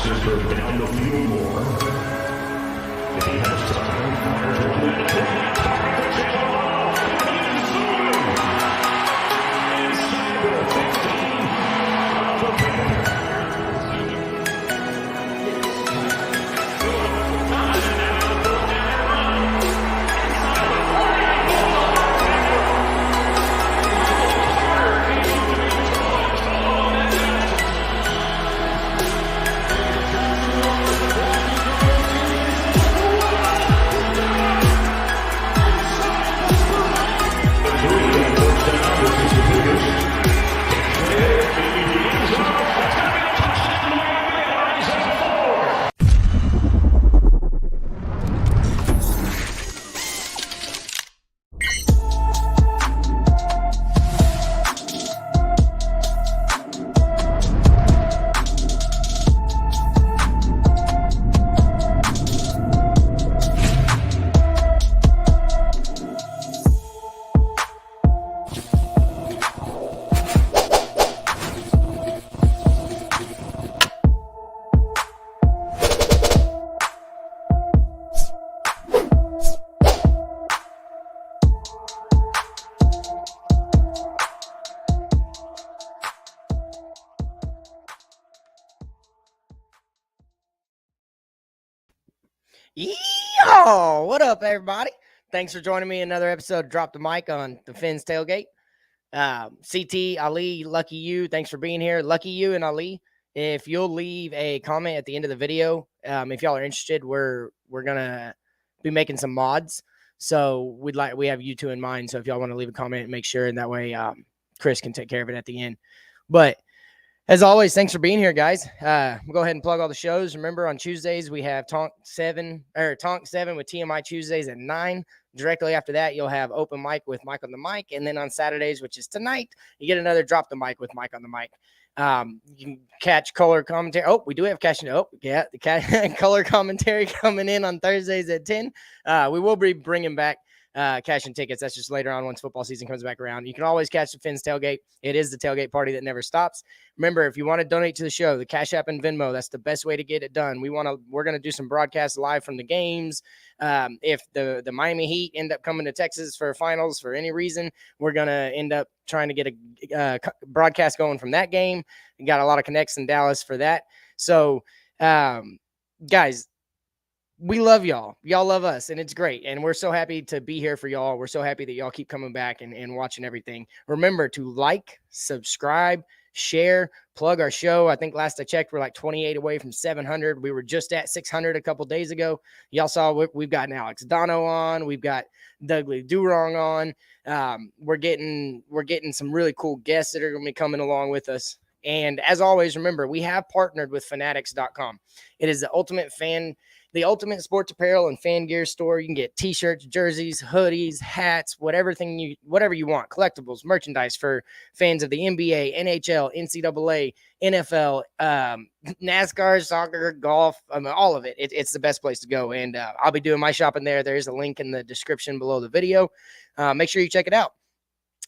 down the field more. If he has time, fires one at the target. Inside the 15 of the Panthers. Yo, what up, everybody? Thanks for joining me in another episode of Drop the Mic on the Fins Tailgate. CT, Ali, Lucky You, thanks for being here. Lucky You and Ali, if you'll leave a comment at the end of the video, if y'all are interested, we're gonna be making some mods. So we have you two in mind. So if y'all want to leave a comment, make sure, and that way Chris can take care of it at the end. But as always, thanks for being here, guys. We'll go ahead and plug all the shows. Remember, on Tuesdays, we have Tonk 7 with TMI Tuesdays at 9. Directly after that, you'll have Open Mic with Mike on the Mic. And then on Saturdays, which is tonight, you get another Drop the Mic with Mike on the Mic. You can catch color commentary. Oh, we do have the color commentary coming in on Thursdays at 10. We will be bringing back cash and tickets. That's just later on once football season comes back around. You can always catch the Fins Tailgate. It is the tailgate party that never stops. Remember, if you want to donate to the show, the Cash App and Venmo, that's the best way to get it done. We're going to do some broadcasts live from the games. If the Miami Heat end up coming to Texas for finals for any reason, we're going to end up trying to get a broadcast going from that game. We got a lot of connects in Dallas for that. So, guys, we love y'all. Y'all love us, and it's great. And we're so happy to be here for y'all. We're so happy that y'all keep coming back and watching everything. Remember to like, subscribe, share, plug our show. I think last I checked, we're like 28 away from 700. We were just at 600 a couple days ago. Y'all saw we've got Alex Dono on. We've got Dudley Durong on. We're getting some really cool guests that are going to be coming along with us. And as always, remember, we have partnered with fanatics.com. It is the ultimate sports apparel and fan gear store. You can get t-shirts, jerseys, hoodies, hats, whatever you want, collectibles, merchandise for fans of the NBA, NHL, NCAA, NFL, NASCAR, soccer, golf, all of it. It's the best place to go. And I'll be doing my shopping there. There's a link in the description below the video. Make sure you check it out.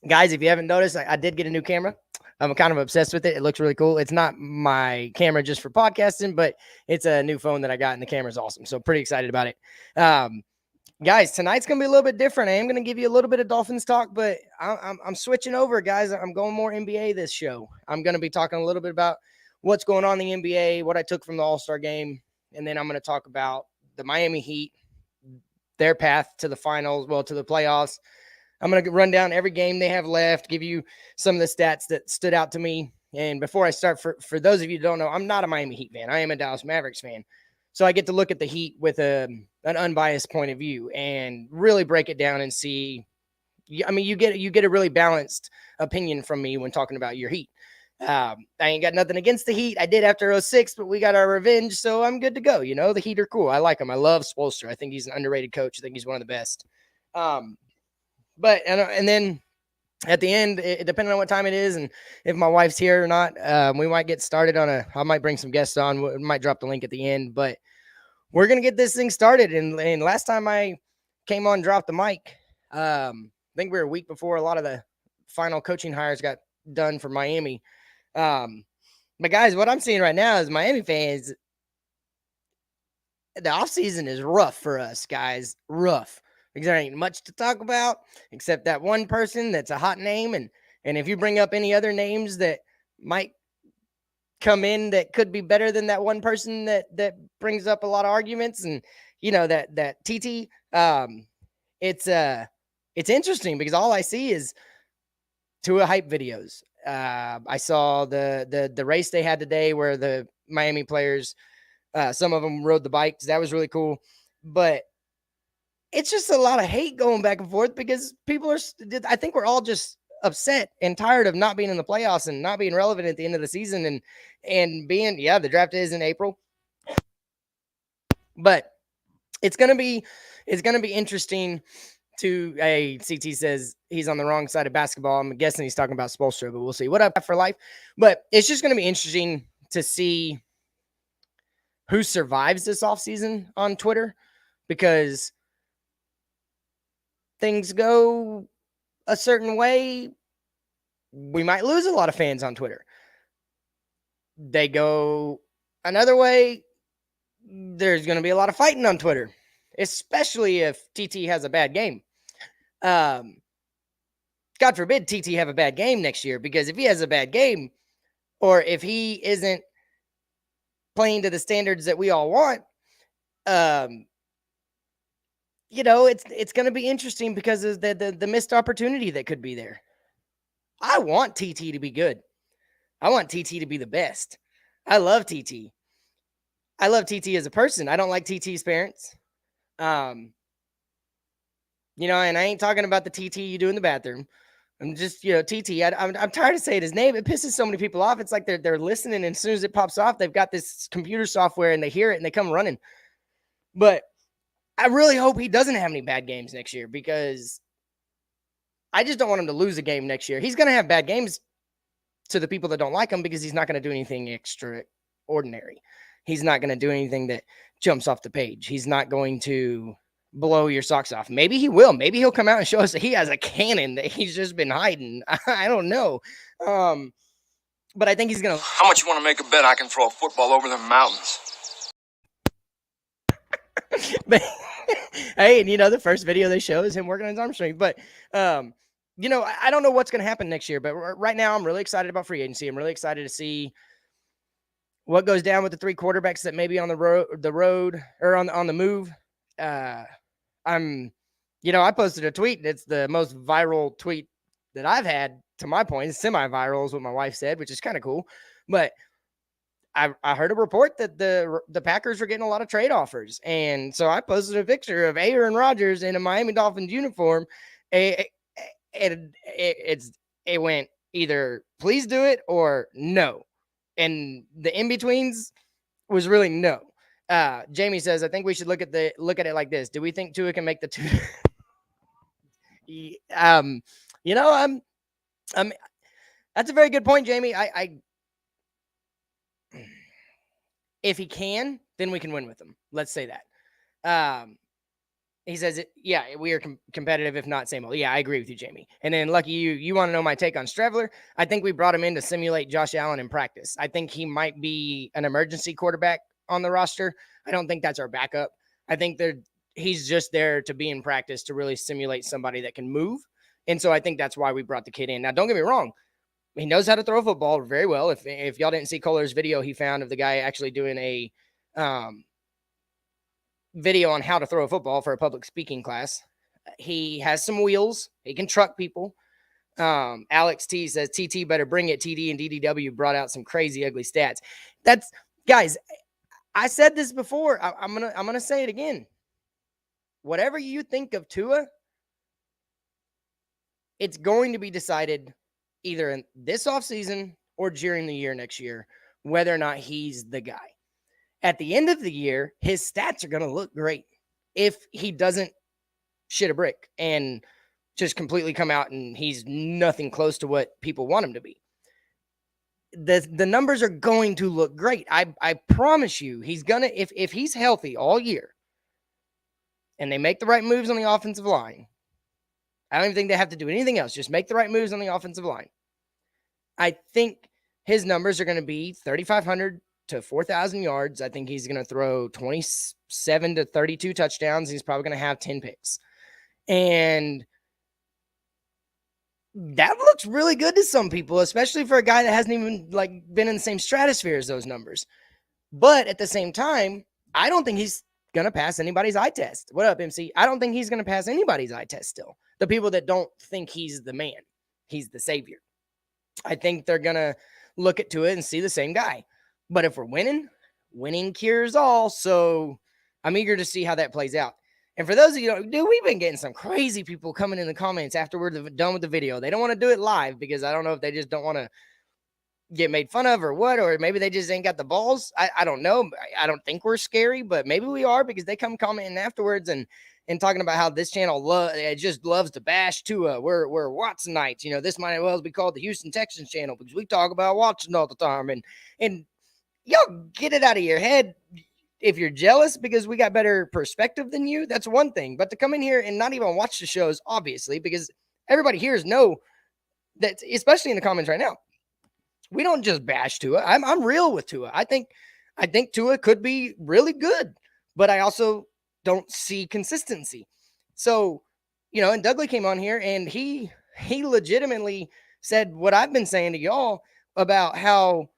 Guys, if you haven't noticed, I did get a new camera. I'm kind of obsessed with it. It looks really cool. It's not my camera just for podcasting, but it's a new phone that I got, and the camera's awesome. So pretty excited about it. Guys, tonight's going to be a little bit different. I am going to give you a little bit of Dolphins talk, but I'm switching over, guys. I'm going more NBA this show. I'm going to be talking a little bit about what's going on in the NBA, what I took from the All-Star game, and then I'm going to talk about the Miami Heat, their path to the finals, to the playoffs. I'm going to run down every game they have left, give you some of the stats that stood out to me. And before I start, for those of you who don't know, I'm not a Miami Heat fan. I am a Dallas Mavericks fan. So I get to look at the Heat with an unbiased point of view and really break it down and see. I mean, you get a really balanced opinion from me when talking about your Heat. I ain't got nothing against the Heat. I did after 06, but we got our revenge, so I'm good to go. You know, the Heat are cool. I like them. I love Spoelstra. I think he's an underrated coach. I think he's one of the best. But and then at the end, depending on what time it is and if my wife's here or not, we might get started I might bring some guests on. We might drop the link at the end, but we're going to get this thing started. And last time I came on, Drop the Mic, I think we were a week before a lot of the final coaching hires got done for Miami. But guys, what I'm seeing right now is Miami fans, the offseason is rough for us, guys. Rough. Because there ain't much to talk about except that one person that's a hot name. And if you bring up any other names that might come in that could be better than that one person that brings up a lot of arguments, and that TT, it's interesting because all I see is Tua hype videos. I saw the race they had today where the Miami players, some of them rode the bikes. That was really cool. But it's just a lot of hate going back and forth because people are, I think we're all just upset and tired of not being in the playoffs and not being relevant at the end of the season and being, the draft is in April. But it's going to be interesting to CT says he's on the wrong side of basketball. I'm guessing he's talking about Spoelstra, but we'll see. What up for life? But it's just going to be interesting to see who survives this offseason on Twitter, because things go a certain way, we might lose a lot of fans on Twitter. They go another way, there's going to be a lot of fighting on Twitter, especially if TT has a bad game. God forbid TT have a bad game next year, because if he has a bad game, or if he isn't playing to the standards that we all want, it's going to be interesting because of the missed opportunity that could be there. I want TT to be good. I want TT to be the best. I love TT. I love TT as a person. I don't like TT's parents. And I ain't talking about the TT you do in the bathroom. I'm just, TT. I'm tired of saying his name. It pisses so many people off. It's like they're listening, and as soon as it pops off, they've got this computer software and they hear it and they come running. But I really hope he doesn't have any bad games next year, because I just don't want him to lose a game next year. He's going to have bad games to the people that don't like him, because he's not going to do anything extraordinary. He's not going to do anything that jumps off the page. He's not going to blow your socks off. Maybe he will. Maybe he'll come out and show us that he has a cannon that he's just been hiding. I don't know. But I think he's going to... How much you want to make a bet I can throw a football over the mountains? But, hey, and the first video they show is him working on his arm strength. But, I don't know what's going to happen next year. But right now, I'm really excited about free agency. I'm really excited to see what goes down with the three quarterbacks that may be on the road or on the move. I posted a tweet. It's the most viral tweet that I've had, to my point. It's semi-viral is what my wife said, which is kind of cool. But I heard a report that the Packers were getting a lot of trade offers. And so I posted a picture of Aaron Rodgers in a Miami Dolphins uniform. It went either please do it or no. And the in-betweens was really no. Jamie says, I think we should look at it like this. Do we think Tua can make the two? That's a very good point, Jamie. If he can, then we can win with him. Let's say that. He says, we are competitive, if not same old. Yeah, I agree with you, Jamie. And then, Lucky, you want to know my take on Streveler? I think we brought him in to simulate Josh Allen in practice. I think he might be an emergency quarterback on the roster. I don't think that's our backup. I think he's just there to be in practice to really simulate somebody that can move. And so I think that's why we brought the kid in. Now, don't get me wrong. He knows how to throw a football very well. If y'all didn't see Kohler's video he found of the guy actually doing a video on how to throw a football for a public speaking class. He has some wheels. He can truck people. Alex T says, TT better bring it. TD and DDW brought out some crazy, ugly stats. That's, guys, I said this before. I'm gonna say it again. Whatever you think of Tua, it's going to be decided either in this offseason or during the year next year, whether or not he's the guy. At the end of the year, his stats are going to look great if he doesn't shit a brick and just completely come out and he's nothing close to what people want him to be. The numbers are going to look great. I promise you, he's going to, if he's healthy all year and they make the right moves on the offensive line, I don't even think they have to do anything else. Just make the right moves on the offensive line. I think his numbers are going to be 3,500 to 4,000 yards. I think he's going to throw 27 to 32 touchdowns. He's probably going to have 10 picks. And that looks really good to some people, especially for a guy that hasn't even been in the same stratosphere as those numbers. But at the same time, I don't think he's going to pass anybody's eye test. What up, MC? I don't think he's going to pass anybody's eye test still. The people that don't think he's the man, he's the savior. I think they're going to look at Tua and see the same guy. But if we're winning cures all. So I'm eager to see how that plays out. And for those of you, dude, we've been getting some crazy people coming in the comments after we're done with the video. They don't want to do it live because I don't know if they just don't want to get made fun of or what, or maybe they just ain't got the balls. I don't know. I don't think we're scary, but maybe we are because they come commenting afterwards and talking about how this channel it just loves to bash Tua. We're Watsonites. You know, this might as well be called the Houston Texans channel because we talk about Watson all the time. And y'all get it out of your head. If you're jealous because we got better perspective than you, that's one thing. But to come in here and not even watch the shows, obviously, because everybody here know that, especially in the comments right now, we don't just bash Tua. I'm real with Tua. I think Tua could be really good, but I also don't see consistency. So, you know, and Dudley came on here and he legitimately said what I've been saying to y'all about how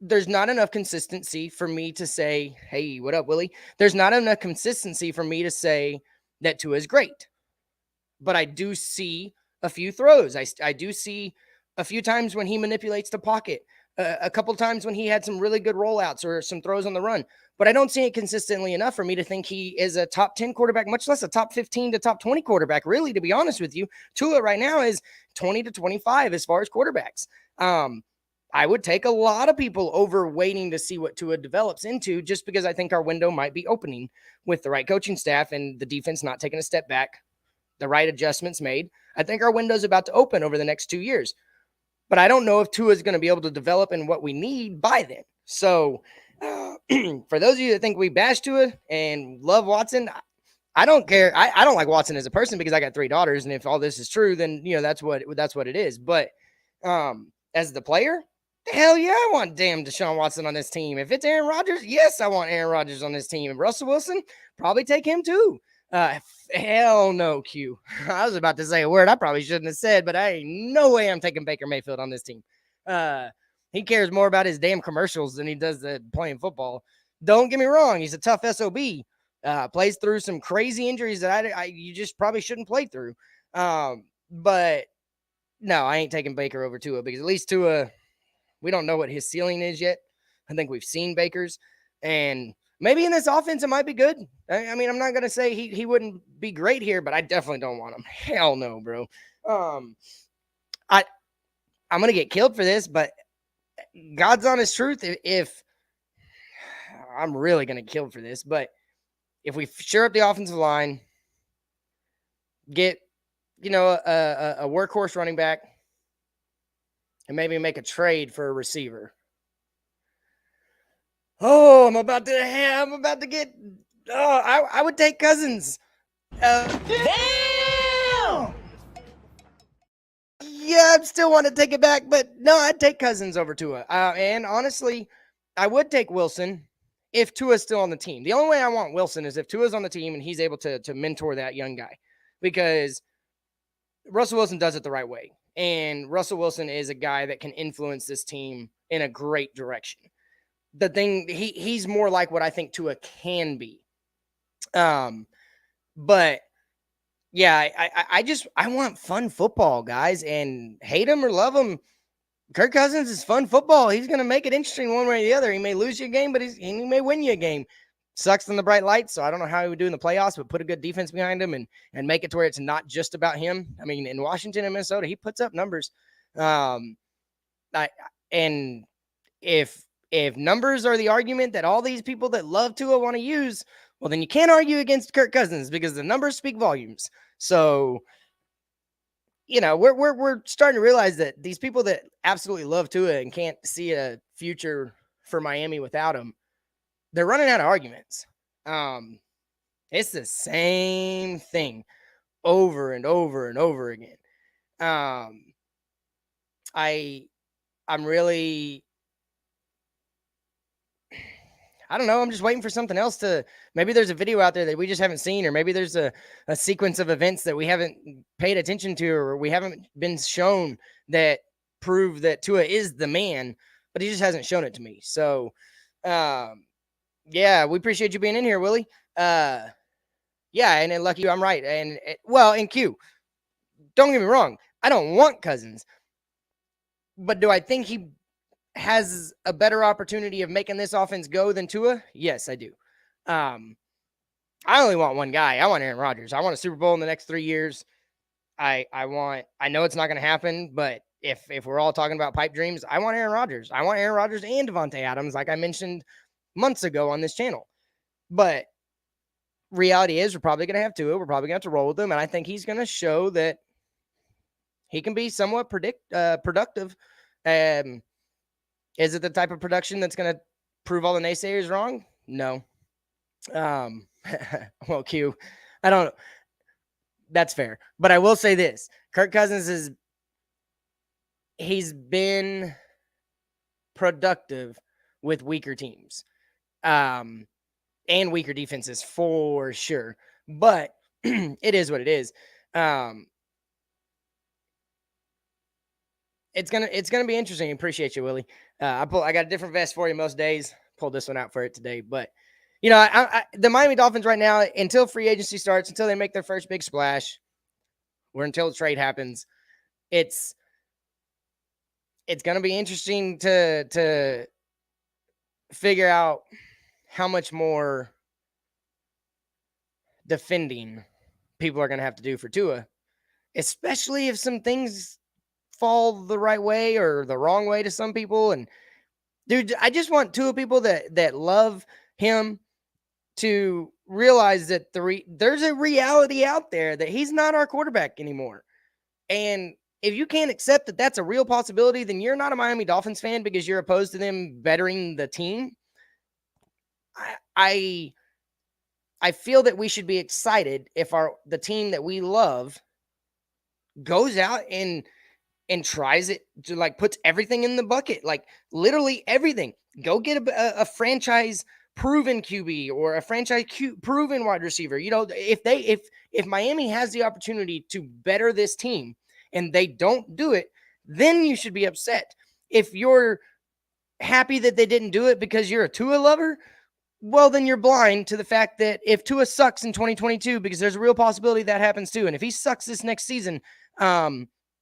there's not enough consistency for me to say, hey, what up, Willie? There's not enough consistency for me to say that Tua is great. But I do see a few throws. I do see a few times when he manipulates the pocket, a couple times when he had some really good rollouts or some throws on the run. But I don't see it consistently enough for me to think he is a top 10 quarterback, much less a top 15 to top 20 quarterback. Really, to be honest with you, Tua right now is 20 to 25 as far as quarterbacks. I would take a lot of people over waiting to see what Tua develops into just because I think our window might be opening with the right coaching staff and the defense not taking a step back, the right adjustments made. I think our window's about to open over the next 2 years. But I don't know if Tua is going to be able to develop in what we need by then. So for those of you that think we bash Tua and love Watson, I don't care. I don't like Watson as a person because I got 3 daughters. And if all this is true, then, you know, that's what it is. But as the player, hell yeah, I want damn Deshaun Watson on this team. If it's Aaron Rodgers, yes, I want Aaron Rodgers on this team. And Russell Wilson, probably take him too. Hell no, Q. I was about to say a word I probably shouldn't have said, but I ain't no way I'm taking Baker Mayfield on this team. He cares more about his damn commercials than he does playing football. Don't get me wrong. He's a tough SOB. Plays through some crazy injuries that you just probably shouldn't play through. But no, I ain't taking Baker over Tua because at least Tua, we don't know what his ceiling is yet. I think we've seen Baker's, and maybe in this offense it might be good. I mean, I'm not going to say he wouldn't be great here, but I definitely don't want him. Hell no, bro. I'm going to get killed for this, but God's honest truth, if I'm really going to get killed for this, but if we shore up the offensive line, get, you know, a workhorse running back, and maybe make a trade for a receiver. Oh, I'm about to get. Oh, I would take Cousins. Damn. Yeah, I still want to take it back, but no, I'd take Cousins over Tua. And honestly, I would take Wilson if Tua's still on the team. The only way I want Wilson is if Tua's on the team and he's able to mentor that young guy, because Russell Wilson does it the right way. And Russell Wilson is a guy that can influence this team in a great direction. The thing, he's more like what I think Tua can be. But yeah, I want fun football, guys, and hate him or love him. Kirk Cousins is fun football. He's going to make it interesting one way or the other. He may lose you a game, but he may win you a game. Sucks in the bright lights, so I don't know how he would do in the playoffs, but put a good defense behind him and make it to where it's not just about him. I mean, in Washington and Minnesota, he puts up numbers. And if numbers are the argument that all these people that love Tua want to use, well, then you can't argue against Kirk Cousins because the numbers speak volumes. So, you know, we're starting to realize that these people that absolutely love Tua and can't see a future for Miami without him, they're running out of arguments. It's the same thing over and over and over again. I'm really I don't know. I'm just waiting for something else to, maybe there's a video out there that we just haven't seen, or maybe there's a sequence of events that we haven't paid attention to, or we haven't been shown that prove that Tua is the man, but he just hasn't shown it to me. So, yeah, we appreciate you being in here, Willie. Yeah, and then lucky you, I'm right. And well, in Q, don't get me wrong, I don't want Cousins, but do I think he has a better opportunity of making this offense go than Tua? Yes, I do. I only want one guy. I want Aaron Rodgers. I want a Super Bowl in the next 3 years. I know it's not going to happen, but if we're all talking about pipe dreams, I want Aaron Rodgers. I want Aaron Rodgers and Devontae Adams, like I mentioned months ago on this channel. But reality is we're probably going to have Tua. We're probably going to have to roll with him, and I think he's going to show that he can be somewhat productive. Is it the type of production that's going to prove all the naysayers wrong? No. Well, Q, I don't. That's fair, but I will say this: Kirk Cousins he's been productive with weaker teams, and weaker defenses for sure. But it is what it is. It's gonna be interesting. Appreciate you, Willie. I got a different vest for you most days. Pulled this one out for it today, but you know, the Miami Dolphins right now, until free agency starts, until they make their first big splash, or until the trade happens, it's gonna be interesting to figure out how much more defending people are gonna have to do for Tua, especially if some things fall the right way or the wrong way to some people. And dude, I just want Tua people that love him to realize that there's a reality out there that he's not our quarterback anymore. And if you can't accept that that's a real possibility, then you're not a Miami Dolphins fan because you're opposed to them bettering the team. I feel that we should be excited if the team that we love goes out and tries it, to like puts everything in the bucket, like literally everything. Go get a franchise proven QB or a franchise proven wide receiver. You know, if Miami has the opportunity to better this team and they don't do it, then you should be upset. If you're happy that they didn't do it because you're a Tua lover, well, then you're blind to the fact that if Tua sucks in 2022, because there's a real possibility that happens too, and if he sucks this next season,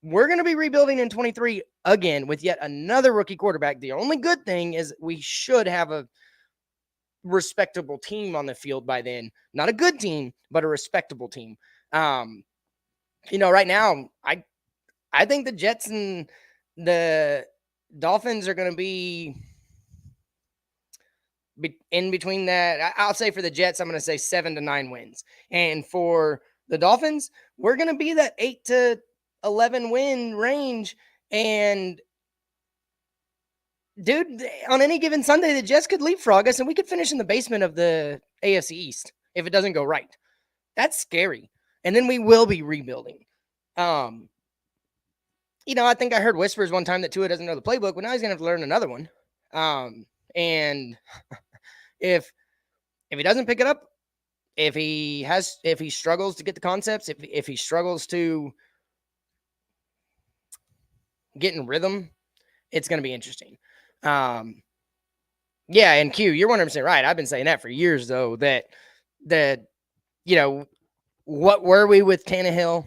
we're going to be rebuilding in 23 again with yet another rookie quarterback. The only good thing is we should have a respectable team on the field by then. Not a good team, but a respectable team. You know, right now, I think the Jets and the Dolphins are going to be in between that. I'll say for the Jets, I'm going to say 7 to 9 wins. And for the Dolphins, we're going to be that 8 to 11 win range. And dude, on any given Sunday, the Jets could leapfrog us and we could finish in the basement of the AFC East if it doesn't go right. That's scary. And then we will be rebuilding. You know, I think I heard whispers one time that Tua doesn't know the playbook, but now he's going to have to learn another one. And if he doesn't pick it up, if he struggles to get the concepts, if he struggles to get in rhythm, it's going to be interesting. Yeah, and Q, you're 100% right. I've been saying that for years, though, that you know, what were we with Tannehill?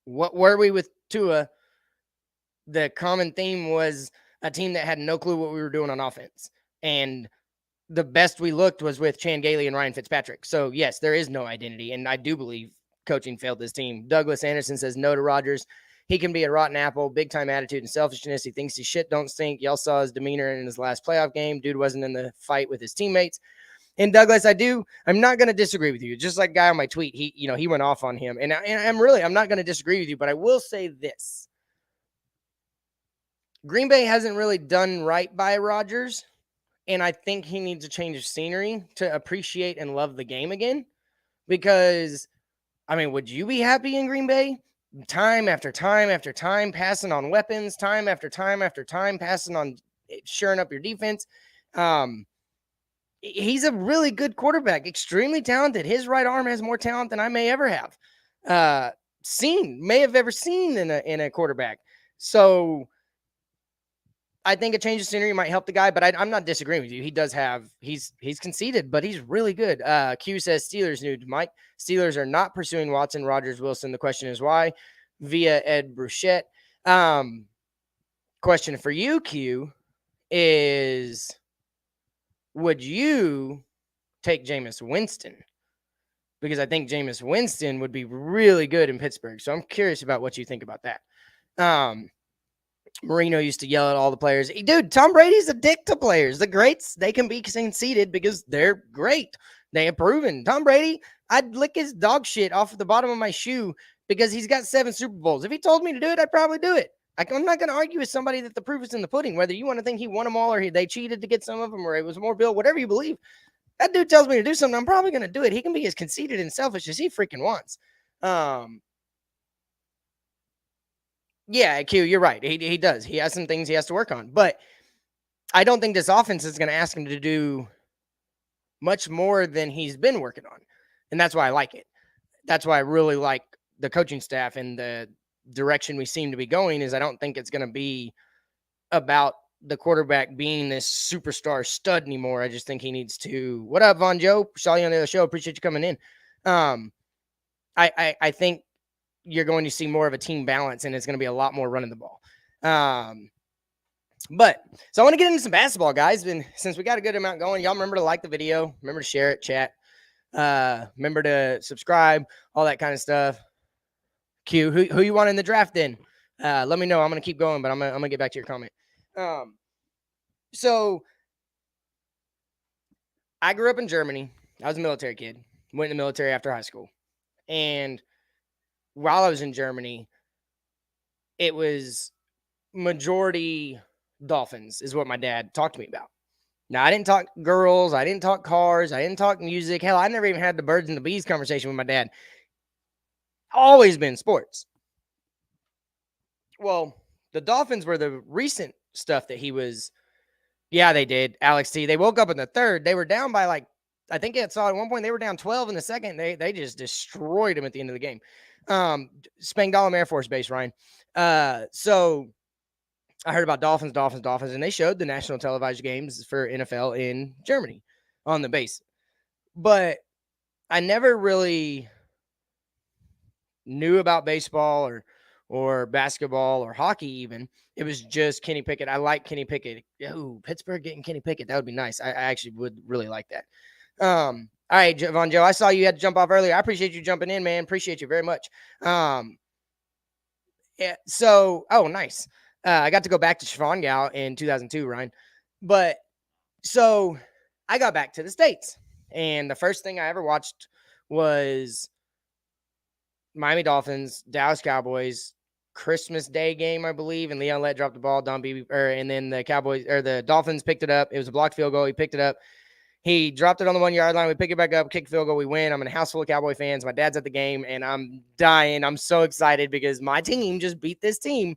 What were we with Tua? The common theme was a team that had no clue what we were doing on offense. And the best we looked was with Chan Gailey and Ryan Fitzpatrick. So, yes, there is no identity. And I do believe coaching failed this team. Douglas Anderson says no to Rodgers. He can be a rotten apple, big-time attitude and selfishness. He thinks his shit don't stink. Y'all saw his demeanor in his last playoff game. Dude wasn't in the fight with his teammates. And Douglas, I'm not going to disagree with you. Just like guy on my tweet, he went off on him. And I'm not going to disagree with you, but I will say this. Green Bay hasn't really done right by Rodgers, and I think he needs to change his scenery to appreciate and love the game again. Because, I mean, would you be happy in Green Bay? Time after time after time, passing on weapons, time after time after time, passing on shoring up your defense. He's a really good quarterback, extremely talented. His right arm has more talent than I may ever have may have ever seen in a quarterback. So I think a change of scenery might help the guy, but I'm not disagreeing with you. He does have he's conceded, but he's really good. Q says Steelers news. Mike, Steelers are not pursuing Watson, Rodgers, Wilson. The question is why? Via Ed Bruchette. Question for you, Q, is would you take Jameis Winston? Because I think Jameis Winston would be really good in Pittsburgh. So I'm curious about what you think about that. Marino used to yell at all the players. Dude, Tom Brady's a dick to players. The greats, they can be conceded because they're great. They have proven. Tom Brady, I'd lick his dog shit off the bottom of my shoe because he's got 7 Super Bowls. If he told me to do it, I'd probably do it. I'm not going to argue with somebody that the proof is in the pudding, whether you want to think he won them all or they cheated to get some of them or it was more Bill, whatever you believe. That dude tells me to do something, I'm probably going to do it. He can be as conceited and selfish as he freaking wants. Yeah, Q, you're right. He does. He has some things he has to work on. But I don't think this offense is going to ask him to do much more than he's been working on. And that's why I like it. That's why I really like the coaching staff and the direction we seem to be going is I don't think it's going to be about the quarterback being this superstar stud anymore. I just think he needs to. What up, Von Joe? Saw you on the other show. Appreciate you coming in. I think you're going to see more of a team balance, and it's going to be a lot more running the ball. But so I want to get into some basketball, guys. And since we got a good amount going, y'all remember to like the video, remember to share it, chat, remember to subscribe, all that kind of stuff. Q, who you want in the draft then? Let me know. I'm going to keep going, but I'm going to get back to your comment. So I grew up in Germany. I was a military kid. Went in the military after high school. And while I was in Germany, it was majority Dolphins is what my dad talked to me about. Now, I didn't talk girls. I didn't talk cars. I didn't talk music. Hell, I never even had the birds and the bees conversation with my dad. Always been sports. Well, the Dolphins were the recent stuff that he was. Yeah, they did. Alex T. They woke up in the third. They were down by like, I think I saw at one point they were down 12 in the second. They just destroyed him at the end of the game. Spangdahlem Air Force Base, Ryan. So I heard about Dolphins, and they showed the national televised games for NFL in Germany on the base. But I never really knew about baseball or basketball or hockey even. It was just Kenny Pickett. I like Kenny Pickett. Ooh, Pittsburgh getting Kenny Pickett. That would be nice. I actually would really like that. All right, Von Joe, I saw you had to jump off earlier. I appreciate you jumping in, man. Appreciate you very much. Yeah, so, oh, nice. I got to go back to Schwangau in 2002, Ryan. But so I got back to the States. And the first thing I ever watched was Miami Dolphins, Dallas Cowboys, Christmas Day game, I believe. And Leon Lett dropped the ball. And then the Cowboys or the Dolphins picked it up. It was a blocked field goal. He picked it up. He dropped it on the 1 yard line. We pick it back up, kick field goal. We win. I'm in a house full of Cowboy fans. My dad's at the game, and I'm dying. I'm so excited because my team just beat this team.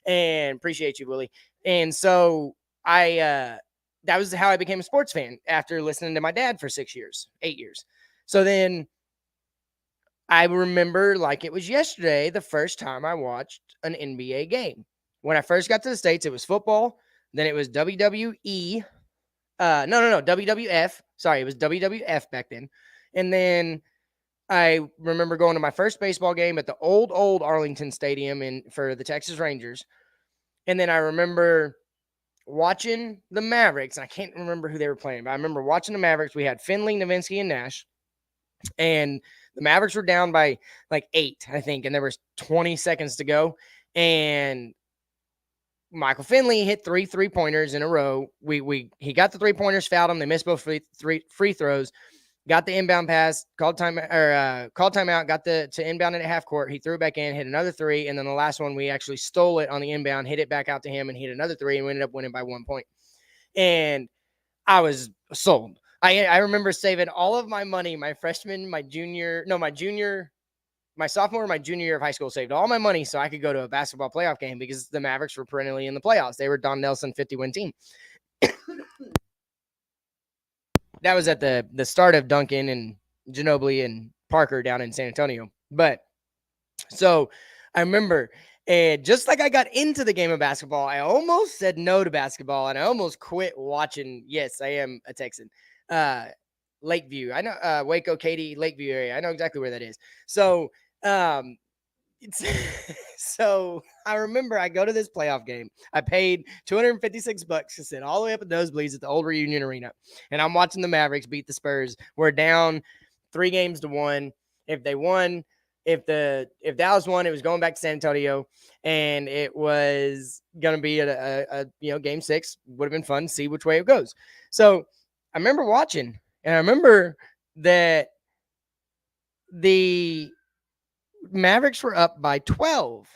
And appreciate you, Willie. And so that was how I became a sports fan after listening to my dad for 8 years. So then I remember like it was yesterday, the first time I watched an NBA game. When I first got to the States, it was football. Then it was WWE. No, WWF. Sorry, it was WWF back then. And then I remember going to my first baseball game at the old Arlington Stadium for the Texas Rangers. And then I remember watching the Mavericks. And I can't remember who they were playing, but I remember watching the Mavericks. We had Finley, Nowitzki, and Nash. And the Mavericks were down by like 8, I think. And there was 20 seconds to go. And Michael Finley hit 3 3-pointers in a row. He got the 3-pointers, fouled them. They missed both free throws. Got the inbound pass, called timeout, got to inbound it at half court. He threw it back in, hit another 3, and then the last one we actually stole it on the inbound, hit it back out to him, and hit another 3, and we ended up winning by 1 point. And I was sold. I remember saving all of my money, my sophomore and my junior year of high school, saved all my money so I could go to a basketball playoff game because the Mavericks were perennially in the playoffs. They were Don Nelson 50-win team. that was at the start of Duncan and Ginobili and Parker down in San Antonio. But so I remember, and just like I got into the game of basketball, I almost said no to basketball and I almost quit watching. Yes, I am a Texan. Lakeview. I know Waco, Katy, Lakeview area. I know exactly where that is. So it's so I remember I go to this playoff game. I paid $256 to sit all the way up at nosebleeds at the old Reunion Arena, and I'm watching the Mavericks beat the Spurs. We're down 3-1. If they won, if Dallas won, it was going back to San Antonio, and it was going to be a game 6. Would have been fun to see which way it goes. So I remember watching, and I remember that the Mavericks were up by 12.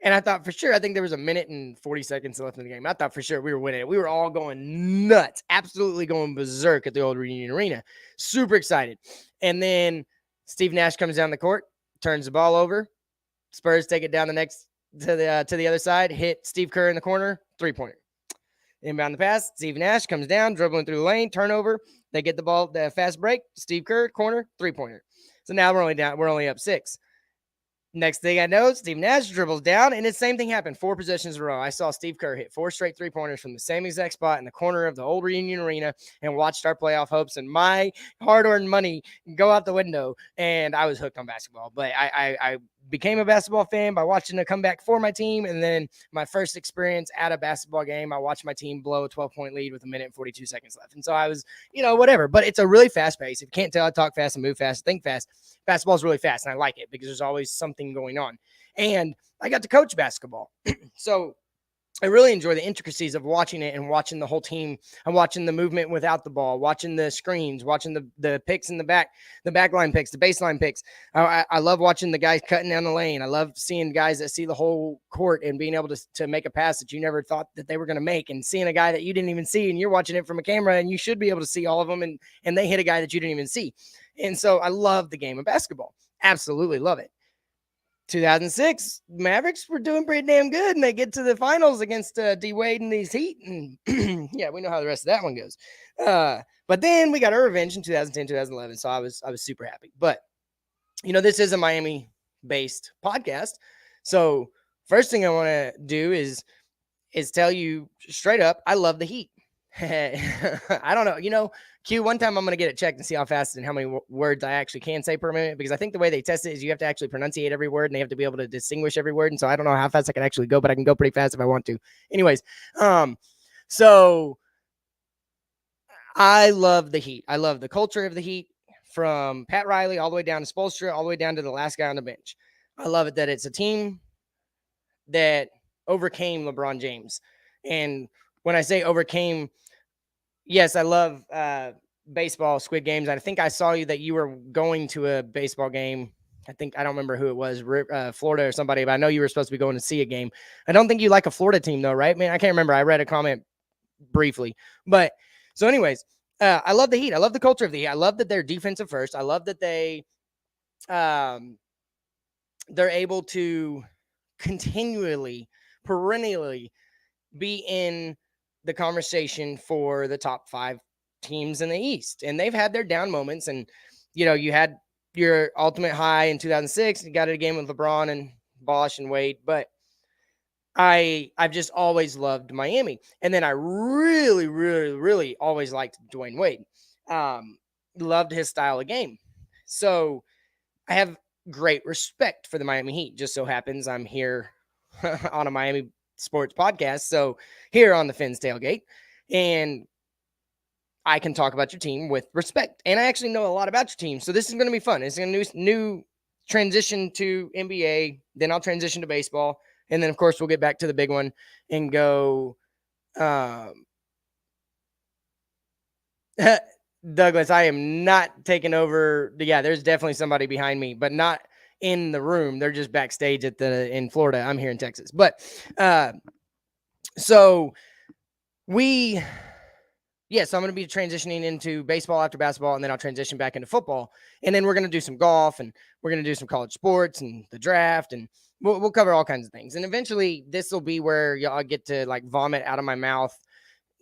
And I thought for sure, I think there was a minute and 40 seconds left in the game. I thought for sure we were winning it. We were all going nuts, absolutely going berserk at the old Reunion Arena. Super excited. And then Steve Nash comes down the court, turns the ball over. Spurs take it down to the other side, hit Steve Kerr in the corner, 3-pointer. Inbound the pass, Steve Nash comes down, dribbling through the lane, turnover. They get the ball, the fast break, Steve Kerr, corner, 3-pointer. So now we're only up 6. Next thing I know, Steve Nash dribbles down, and the same thing happened 4 possessions in a row. I saw Steve Kerr hit 4 straight 3-pointers from the same exact spot in the corner of the old Reunion Arena, and watched our playoff hopes and my hard-earned money go out the window, and I was hooked on basketball. But I became a basketball fan by watching a comeback for my team, and then my first experience at a basketball game, I watched my team blow a 12-point lead with a minute and 42 seconds left. And so I was, whatever. But it's a really fast pace. If you can't tell, I talk fast and move fast, think fast. Basketball is really fast, and I like it because there's always something going on. And I got to coach basketball. So I really enjoy the intricacies of watching it and watching the whole team. I'm watching the movement without the ball, watching the screens, watching the picks in the backline picks, the baseline picks. I love watching the guys cutting down the lane. I love seeing guys that see the whole court and being able to make a pass that you never thought that they were going to make, and seeing a guy that you didn't even see, and you're watching it from a camera and you should be able to see all of them, and they hit a guy that you didn't even see. And so I love the game of basketball. Absolutely love it. 2006, Mavericks were doing pretty damn good, and they get to the finals against D-Wade and these Heat, and yeah, we know how the rest of that one goes. But then we got our revenge in 2010, 2011, so I was super happy. But, this is a Miami-based podcast, so first thing I want to do is tell you straight up, I love the Heat. I don't know. Q, one time I'm going to get it checked and see how fast and how many words I actually can say per minute, because I think the way they test it is you have to actually pronunciate every word, and they have to be able to distinguish every word. And so I don't know how fast I can actually go, but I can go pretty fast if I want to. Anyways, so I love the Heat. I love the culture of the Heat, from Pat Riley all the way down to Spoelstra, all the way down to the last guy on the bench. I love it that it's a team that overcame LeBron James. And when I say overcame, yes, I love baseball, Squid Games. I think I saw that you were going to a baseball game. I don't remember who it was, Florida or somebody, but I know you were supposed to be going to see a game. I don't think you like a Florida team though, right? Man, I can't remember. I read a comment briefly. But so anyways, I love the Heat. I love the culture of the Heat. I love that they're defensive first. I love that they're able to continually, perennially be in the conversation for the top 5 teams in the East. And they've had their down moments. And, you had your ultimate high in 2006. You got it again with LeBron and Bosh and Wade. But I've just always loved Miami. And then I really, really, really always liked Dwayne Wade. Loved his style of game. So I have great respect for the Miami Heat. Just so happens I'm here on a Miami sports podcast, so here on the Fins Tailgate, and I can talk about your team with respect, and I actually know a lot about your team, so this is going to be fun. It's a new transition to NBA, then I'll transition to baseball, and then of course we'll get back to the big one and go Douglas, I am not taking over. Yeah, there's definitely somebody behind me, but not in the room. They're just backstage in Florida. I'm here in Texas. But so I'm going to be transitioning into baseball after basketball, and then I'll transition back into football. And then we're going to do some golf, and we're going to do some college sports and the draft, and we'll cover all kinds of things. And eventually this will be where y'all get to like vomit out of my mouth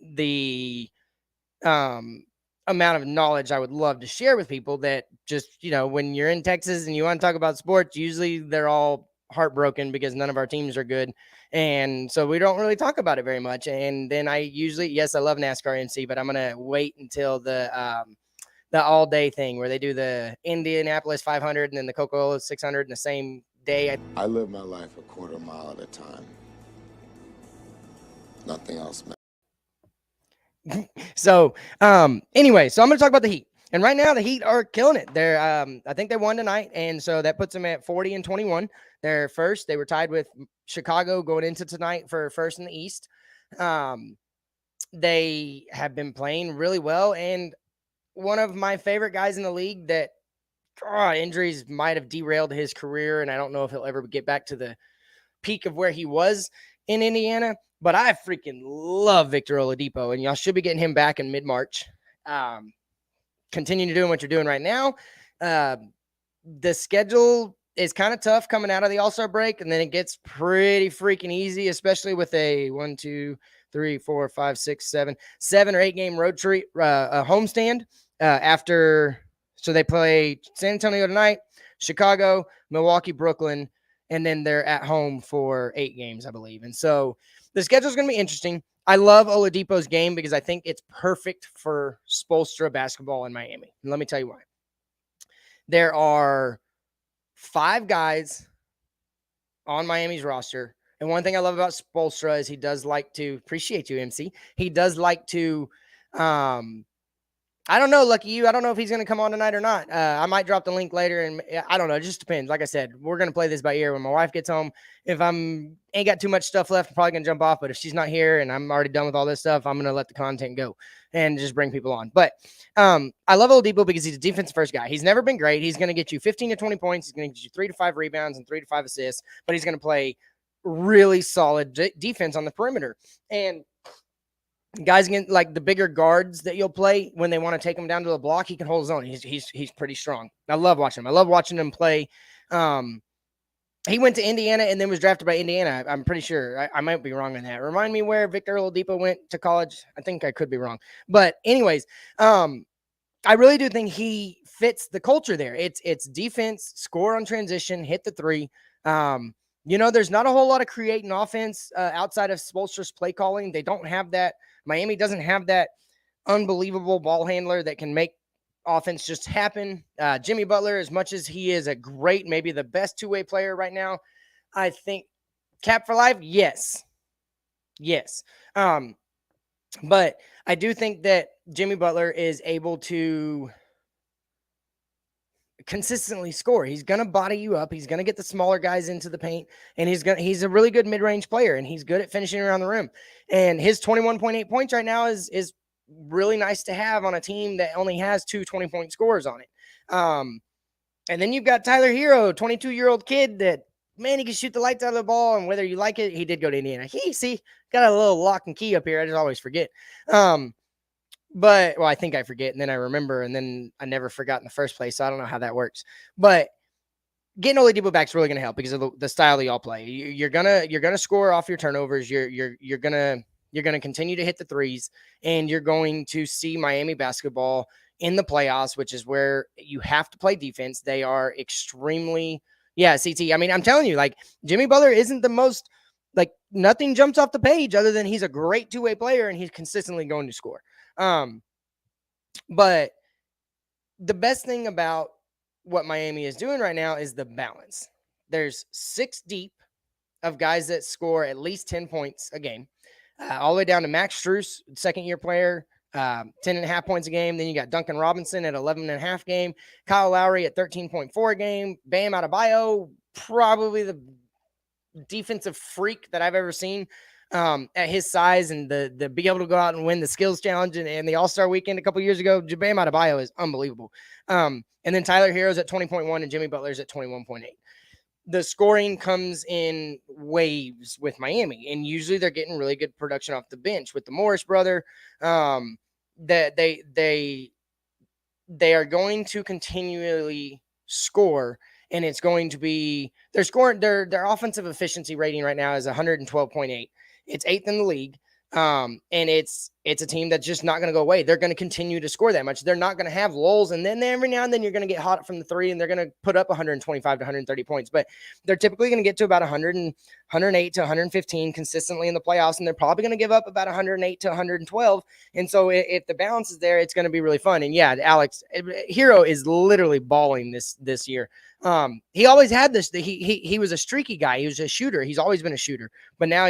the amount of knowledge I would love to share with people that just, when you're in Texas and you want to talk about sports, usually they're all heartbroken because none of our teams are good. And so we don't really talk about it very much. And then yes, I love NASCAR MC, but I'm going to wait until the all day thing where they do the Indianapolis 500 and then the Coca-Cola 600 in the same day. I live my life a quarter mile at a time. Nothing else matters. So, anyway, so I'm going to talk about the Heat. And right now the Heat are killing it. They're, I think they won tonight. And so that puts them at 40-21. They're first. They were tied with Chicago going into tonight for first in the East. They have been playing really well. And one of my favorite guys in the league that injuries might have derailed his career. And I don't know if he'll ever get back to the peak of where he was in Indiana. But I freaking love Victor Oladipo, and y'all should be getting him back in mid-March. Continue to doing what you're doing right now. The schedule is kind of tough coming out of the All-Star break, and then it gets pretty freaking easy, especially with a 7 or 8 game road trip, a homestand after. So they play San Antonio tonight, Chicago, Milwaukee, Brooklyn, and then they're at home for 8 games, I believe. And so the schedule is going to be interesting. I love Oladipo's game because I think it's perfect for Spoelstra basketball in Miami. And let me tell you why. There are 5 guys on Miami's roster. And one thing I love about Spoelstra is he does like to appreciate you, MC. He does like to, I don't know, Lucky You. I don't know if he's going to come on tonight or not. I might drop the link later, and I don't know. It just depends. Like I said, we're going to play this by ear when my wife gets home. If ain't got too much stuff left, I'm probably going to jump off. But if she's not here and I'm already done with all this stuff, I'm going to let the content go and just bring people on. But I love Oladipo because he's a defensive first guy. He's never been great. He's going to get you 15 to 20 points. He's going to get you 3 to 5 rebounds and 3 to 5 assists. But he's going to play really solid defense on the perimeter. And guys against like the bigger guards that you'll play when they want to take him down to the block, he can hold his own. He's pretty strong. I love watching him. I love watching him play. He went to Indiana and then was drafted by Indiana. I'm pretty sure. I might be wrong on that. Remind me where Victor Oladipo went to college. I think I could be wrong. But anyways, I really do think he fits the culture there. It's defense, score on transition, hit the 3. There's not a whole lot of creating offense outside of Spoelstra's play calling. They don't have that. Miami doesn't have that unbelievable ball handler that can make offense just happen. Jimmy Butler, as much as he is a great, maybe the best 2-way player right now, I think cap for life, yes. But I do think that Jimmy Butler is able to consistently score. He's going to body you up. He's going to get the smaller guys into the paint, and he's a really good mid-range player, and he's good at finishing around the rim. And his 21.8 points right now is really nice to have on a team that only has 2 20-point scorers on it. And then you've got Tyler Hero, 22-year-old kid that, man, he can shoot the lights out of the ball, and whether you like it, he did go to Indiana. Got a little lock and key up here. I just always forget. But, I think I forget, and then I remember, and then I never forgot in the first place, so I don't know how that works. But getting Oladipo back is really going to help because of the style that y'all play. You're gonna score off your turnovers. You're gonna continue to hit the 3s, and you're going to see Miami basketball in the playoffs, which is where you have to play defense. They are extremely, CT. I mean, I'm telling you, like, Jimmy Butler isn't the most, like, nothing jumps off the page other than he's a great 2-way player and he's consistently going to score. But the best thing about what Miami is doing right now is the balance. There's 6 deep of guys that score at least 10 points a game, all the way down to Max Strus, second-year player, 10.5 points a game. Then you got Duncan Robinson at 11.5 game, Kyle Lowry at 13.4 a game, Bam Adebayo, probably the defensive freak that I've ever seen. At his size and the be able to go out and win the skills challenge and the All-Star weekend a couple years ago, Bam Adebayo is unbelievable. And then Tyler Hero's at 20.1 and Jimmy Butler's at 21.8. The scoring comes in waves with Miami, and usually they're getting really good production off the bench with the Morris brother. That they are going to continually score, and it's going to be their offensive efficiency rating right now is 112.8. It's 8th in the league. And it's a team that's just not going to go away. They're going to continue to score that much. They're not going to have lulls. And then every now and then you're going to get hot from the three and they're going to put up 125 to 130 points. But they're typically going to get to about 100 and 108 to 115 consistently in the playoffs. And they're probably going to give up about 108 to 112. And so if the balance is there, it's going to be really fun. And yeah, Alex, Hero is literally balling this year. He always had this. He was a streaky guy. He was a shooter. He's always been a shooter. But now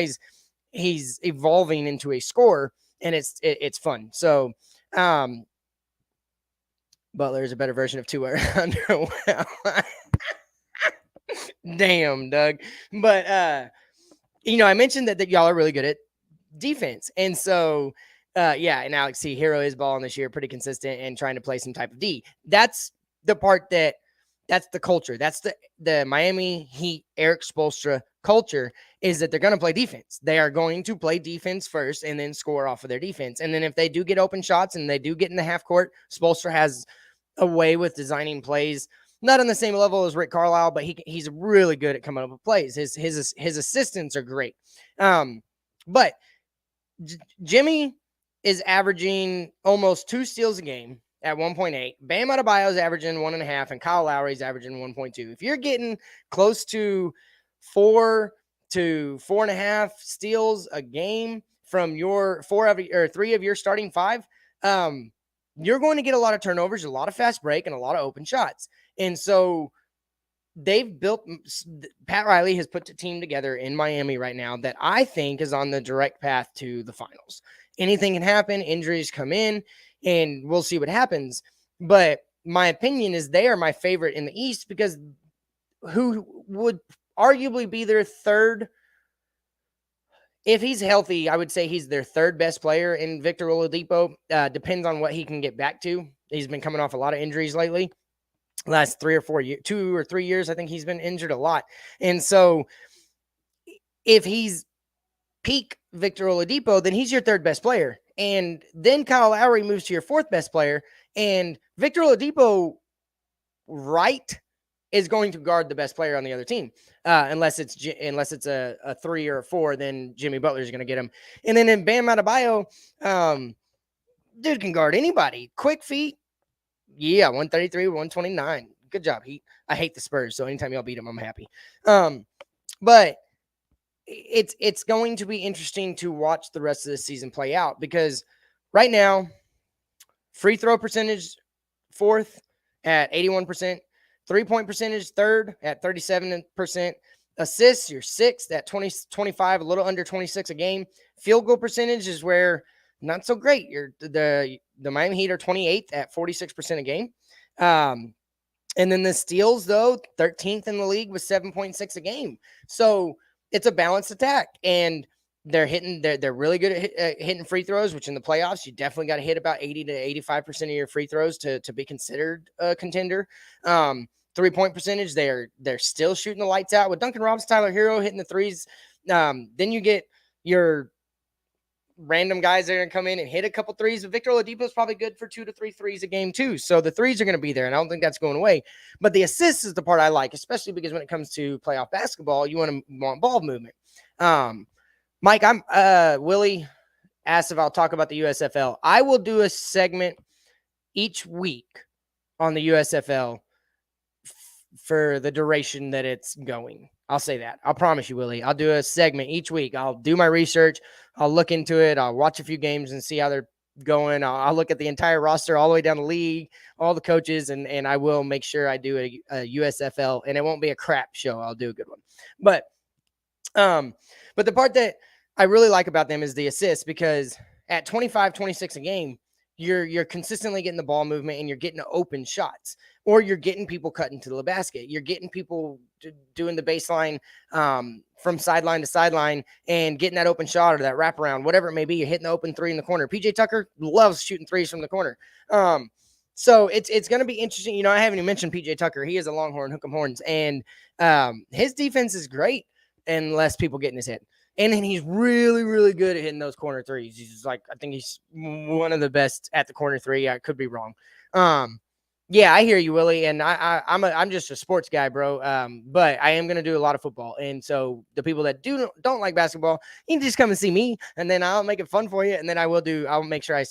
he's evolving into a scorer, and it's fun. So Butler's a better version of two under. Damn, Doug. But I mentioned that y'all are really good at defense. And so and Alex C. Hero is balling this year, pretty consistent and trying to play some type of D. That's the part that's the culture. That's the Miami Heat Eric Spoelstra culture, is that they're going to play defense. They are going to play defense first and then score off of their defense. And then if they do get open shots and they do get in the half court, Spoelstra has a way with designing plays, not on the same level as Rick Carlisle, but he's really good at coming up with plays. His assistants are great. But Jimmy is averaging almost 2 steals a game at 1.8. Bam Adebayo is averaging 1.5, and Kyle Lowry is averaging 1.2. If you're getting close to 4 to 4.5 steals a game from your 3 of your starting 5, you're going to get a lot of turnovers, a lot of fast break, and a lot of open shots. And so Pat Riley has put the team together in Miami right now that I think is on the direct path to the finals. Anything can happen. Injuries come in, and we'll see what happens. But my opinion is they are my favorite in the East, because who would arguably be their third, if he's healthy, I would say he's their third best player in Victor Oladipo. Depends on what he can get back to. He's been coming off a lot of injuries lately. Last 3 or 4 years, 2 or 3 years, I think he's been injured a lot. And so if he's peak Victor Oladipo, then he's your third best player. And then Kyle Lowry moves to your fourth best player. And Victor Oladipo, is going to guard the best player on the other team. Unless it's a 3 or a 4, then Jimmy Butler is going to get him. And then in Bam Adebayo, dude can guard anybody. Quick feet. Yeah, 133, 129. Good job, Heat. I hate the Spurs, so anytime y'all beat them, I'm happy. But it's going to be interesting to watch the rest of the season play out, because right now, free throw percentage 4th at 81%, 3-point percentage 3rd at 37%, assists you're 6th at 25, a little under 26 a game. Field goal percentage is where not so great. The Miami Heat are 28th at 46% a game. And then the steals, though, 13th in the league with 7.6 a game. So it's a balanced attack, and they're really good at hitting free throws, which in the playoffs, you definitely got to hit about 80 to 85% of your free throws to be considered a contender. 3-point percentage, they're still shooting the lights out with Duncan Robinson, Tyler Hero hitting the threes. Then you get your random guys that are going to come in and hit a couple threes. But Victor Oladipo is probably good for 2 to 3 threes a game too. So the threes are going to be there, and I don't think that's going away. But the assists is the part I like, especially because when it comes to playoff basketball, you want ball movement. Mike, Willie asked if I'll talk about the USFL. I will do a segment each week on the USFL for the duration that it's going. I'll say that. I'll promise you, Willie. I'll do a segment each week. I'll do my research. I'll look into it. I'll watch a few games and see how they're going. I'll look at the entire roster all the way down the league, all the coaches, and I will make sure I do a USFL, and it won't be a crap show. I'll do a good one. But the part that I really like about them is the assists, because at 25, 26 a game, you're consistently getting the ball movement, and you're getting open shots, or you're getting people cutting to the basket. You're getting people doing the baseline from sideline to sideline and getting that open shot or that wraparound, whatever it may be. You're hitting the open 3 in the corner. PJ Tucker loves shooting threes from the corner. So it's going to be interesting. I haven't even mentioned PJ Tucker. He is a Longhorn, hook 'em horns, and his defense is great unless people get in his head. And then he's really, really good at hitting those corner threes. I think he's one of the best at the corner 3. I could be wrong. Yeah, I hear you, Willie, and I'm just a sports guy, bro. But I am gonna do a lot of football, and so the people that don't like basketball, you can just come and see me, and then I'll make it fun for you, and then I'll make sure I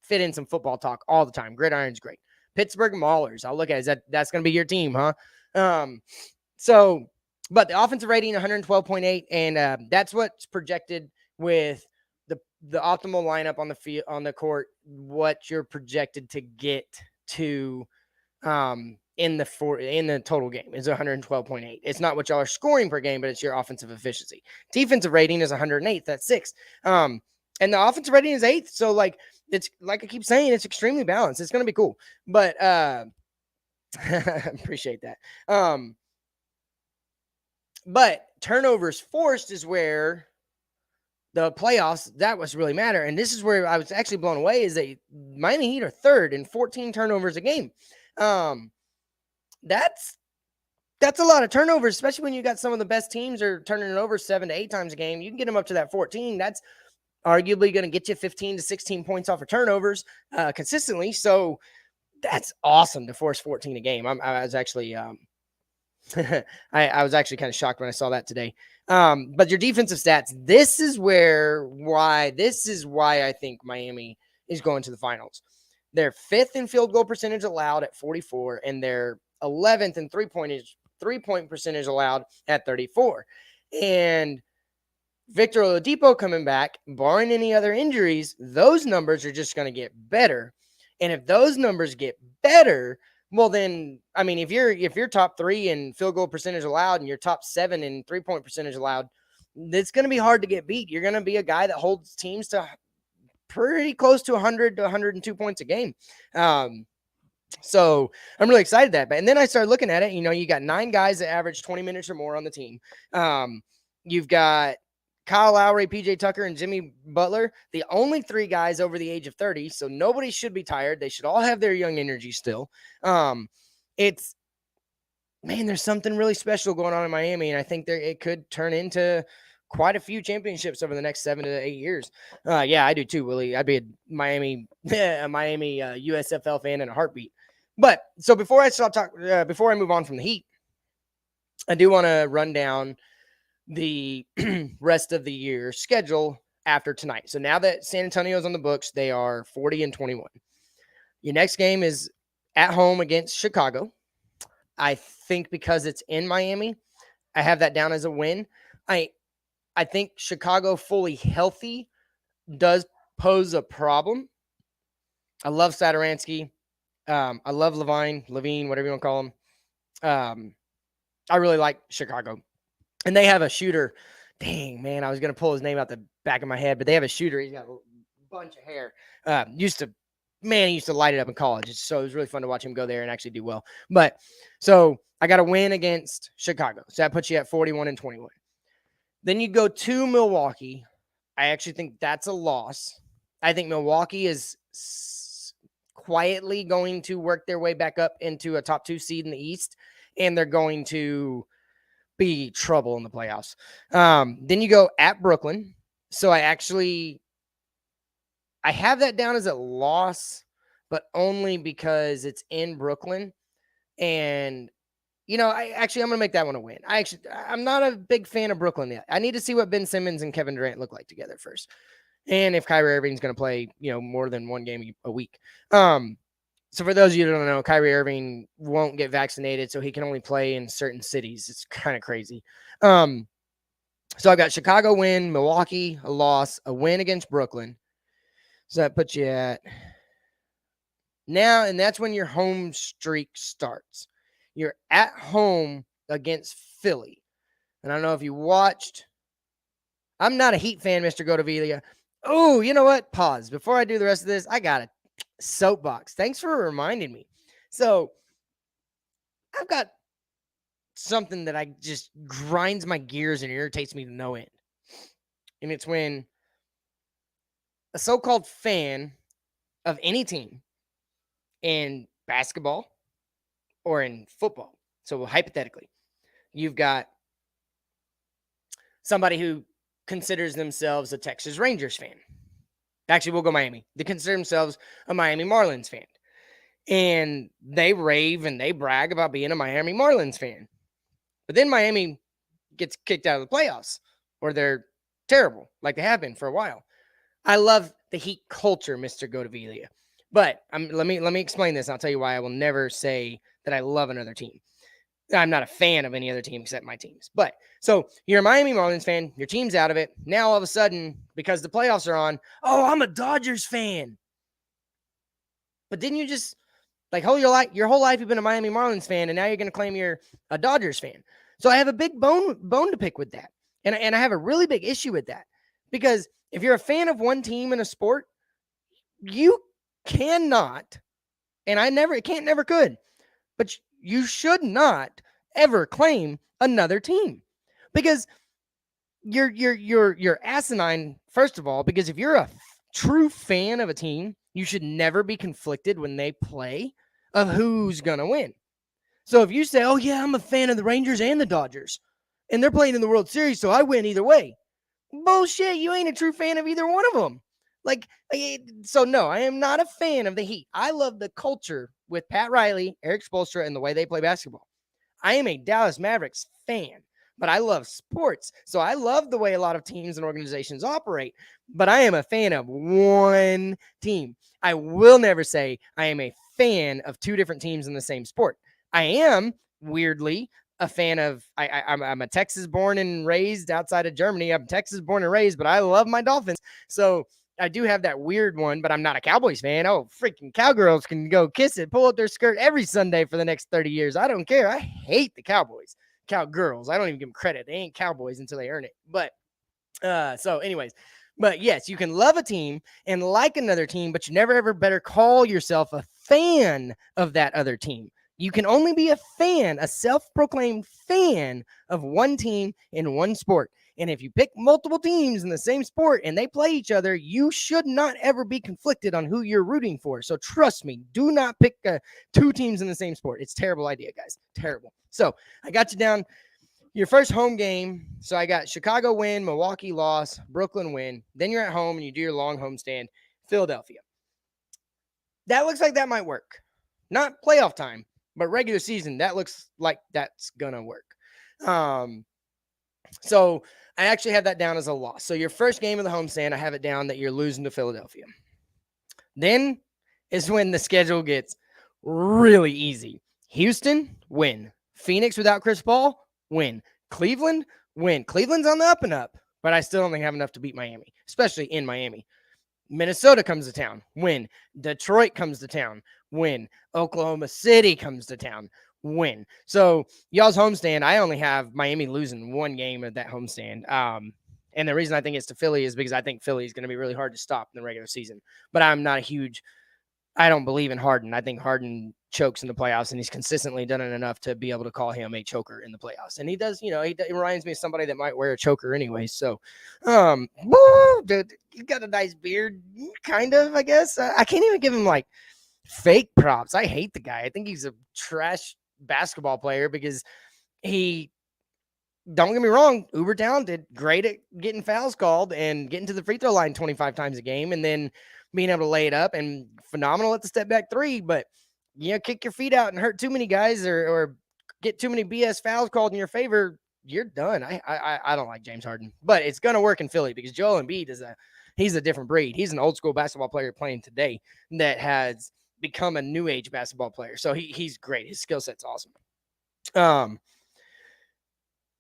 fit in some football talk all the time. Gridiron's great. Pittsburgh Maulers, I'll look at that's gonna be your team, huh? Um, so, but the offensive rating 112.8, and that's what's projected with the optimal lineup on the field on the court. What you're projected to get to in the total game is 112.8. It's not what y'all are scoring per game, but it's your offensive efficiency. Defensive rating is 108. That's 6. And the offensive rating is 8th. So like it's like I keep saying, it's extremely balanced. It's gonna be cool. But appreciate that. But turnovers forced is where the playoffs, that was really matter. And this is where I was actually blown away is that Miami Heat are 3rd in 14 turnovers a game. That's a lot of turnovers, especially when you got some of the best teams are turning it over 7 to 8 times a game. You can get them up to that 14. That's arguably going to get you 15 to 16 points off of turnovers consistently. So that's awesome to force 14 a game. I was actually I was actually kind of shocked when I saw that today. But your defensive stats, this is why I think Miami is going to the finals. They're 5th in field goal percentage allowed at 44, and they're 11th in three-point percentage allowed at 34. And Victor Oladipo coming back, barring any other injuries, those numbers are just going to get better. And if those numbers get better, well, then, I mean, if you're top 3 in field goal percentage allowed and you're top 7 in 3-point percentage allowed, it's going to be hard to get beat. You're going to be a guy that holds teams to pretty close to 100 to 102 points a game. So I'm really excited and then I started looking at it. You got 9 guys that average 20 minutes or more on the team. You've got Kyle Lowry, PJ Tucker, and Jimmy Butler, the only 3 guys over the age of 30. So nobody should be tired. They should all have their young energy still. There's something really special going on in Miami, and I think it could turn into quite a few championships over the next 7 to 8 years. Yeah, I do too, Willie. I'd be a Miami USFL fan in a heartbeat. But so before I move on from the Heat, I do want to run down the rest of the year schedule after tonight. So now that San Antonio's on the books, they are 40-21. Your next game is at home against Chicago. I think because it's in Miami, I have that down as a win. I think Chicago fully healthy does pose a problem. I love Satoransky. I love Levine, whatever you want to call him. I really like Chicago. And they have a shooter. Dang, man, I was going to pull his name out the back of my head, but they have a shooter. He's got a bunch of hair. He used to light it up in college. So it was really fun to watch him go there and actually do well. But so I got a win against Chicago. So that puts you at 41-21. Then you go to Milwaukee. I actually think that's a loss. I think Milwaukee is quietly going to work their way back up into a top 2 seed in the East, and they're going to be trouble in the playoffs. Then you go at Brooklyn. So I have that down as a loss, but only because it's in Brooklyn. And, I'm going to make that one a win. I'm not a big fan of Brooklyn yet. I need to see what Ben Simmons and Kevin Durant look like together first. And if Kyrie Irving's going to play, more than one game a week. So for those of you who don't know, Kyrie Irving won't get vaccinated, so he can only play in certain cities. It's kind of crazy. So I've got Chicago win, Milwaukee a loss, a win against Brooklyn. So that puts you at now, and that's when your home streak starts. You're at home against Philly. And I don't know if you watched. I'm not a Heat fan, Mr. Godavilla. Oh, you know what? Pause. Before I do the rest of this, I got a soapbox. Thanks for reminding me. So I've got something that I just grinds my gears and irritates me to no end. And it's when a so-called fan of any team in basketball or in football. So hypothetically, you've got somebody who considers themselves a Texas Rangers fan. Actually, we'll go Miami. They consider themselves a Miami Marlins fan. And they rave and they brag about being a Miami Marlins fan. But then Miami gets kicked out of the playoffs, or they're terrible, like they have been for a while. I love the Heat culture, Mr. Godavilla. But let me explain this. And I'll tell you why I will never say that I love another team. I'm not a fan of any other team except my teams. But so you're a Miami Marlins fan, your team's out of it. Now all of a sudden, because the playoffs are on, oh, I'm a Dodgers fan. But didn't you just like your whole life you've been a Miami Marlins fan, and now you're going to claim you're a Dodgers fan? So I have a big bone to pick with that, and I have a really big issue with that, because if you're a fan of one team in a sport, you cannot, and never could, but you should not ever claim another team, because you're asinine, first of all, because if you're a true fan of a team, you should never be conflicted when they play of who's gonna win. So if you say, oh yeah, I'm a fan of the Rangers and the Dodgers, and they're playing in the World Series, so I win either way. Bullshit, you ain't a true fan of either one of them. So no, I am not a fan of the Heat. I love the culture with Pat Riley, Eric Spoelstra, and the way they play basketball. I am a Dallas Mavericks fan, but I love sports. So I love the way a lot of teams and organizations operate, but I am a fan of one team. I will never say I am a fan of two different teams in the same sport. I am, weirdly, a fan of, I'm a Texas born and raised outside of Germany. I'm Texas born and raised, but I love my Dolphins. So I do have that weird one, but I'm not a Cowboys fan. Oh, freaking cowgirls can go kiss it, pull up their skirt every Sunday for the next 30 years. I don't care. I hate the Cowboys. Cowgirls. I don't even give them credit. They ain't Cowboys until they earn it. But so anyways, but yes, you can love a team and like another team, but you never ever better call yourself a fan of that other team. You can only be a fan, a self-proclaimed fan of one team in one sport. And if you pick multiple teams in the same sport and they play each other, you should not ever be conflicted on who you're rooting for. So trust me, do not pick two teams in the same sport. It's a terrible idea, guys. Terrible. So I got you down your first home game. So I got Chicago win, Milwaukee loss, Brooklyn win. Then you're at home and you do your long homestand, Philadelphia. That looks like that might work. Not playoff time, but regular season, that looks like that's going to work. So I actually have that down as a loss. So your first game of the homestand, I have it down that you're losing to Philadelphia. Then is when the schedule gets really easy. Houston, win. Phoenix without Chris Paul, win. Cleveland, win. Cleveland's on the up and up, but I still don't think I have enough to beat Miami, especially in Miami. Minnesota comes to town, win. Detroit comes to town, win. Oklahoma City comes to town, win. So y'all's homestand, I only have Miami losing one game of that homestand. And the reason I think it's to Philly is because I think Philly is going to be really hard to stop in the regular season. But I don't believe in Harden. I think Harden chokes in the playoffs, and he's consistently done it enough to be able to call him a choker in the playoffs. And he does, he reminds me of somebody that might wear a choker anyway. So, dude, he's got a nice beard, kind of, I guess. I can't even give him like fake props. I hate the guy. I think he's a trash basketball player because don't get me wrong, uber talented, great at getting fouls called and getting to the free throw line 25 times a game, and then being able to lay it up, and phenomenal at the step back three. But kick your feet out and hurt too many guys or get too many BS fouls called in your favor, you're done. I don't like James Harden, but it's gonna work in Philly because Joel Embiid he's a different breed. He's an old school basketball player playing today that has become a new age basketball player. So he's great. His skill set's awesome.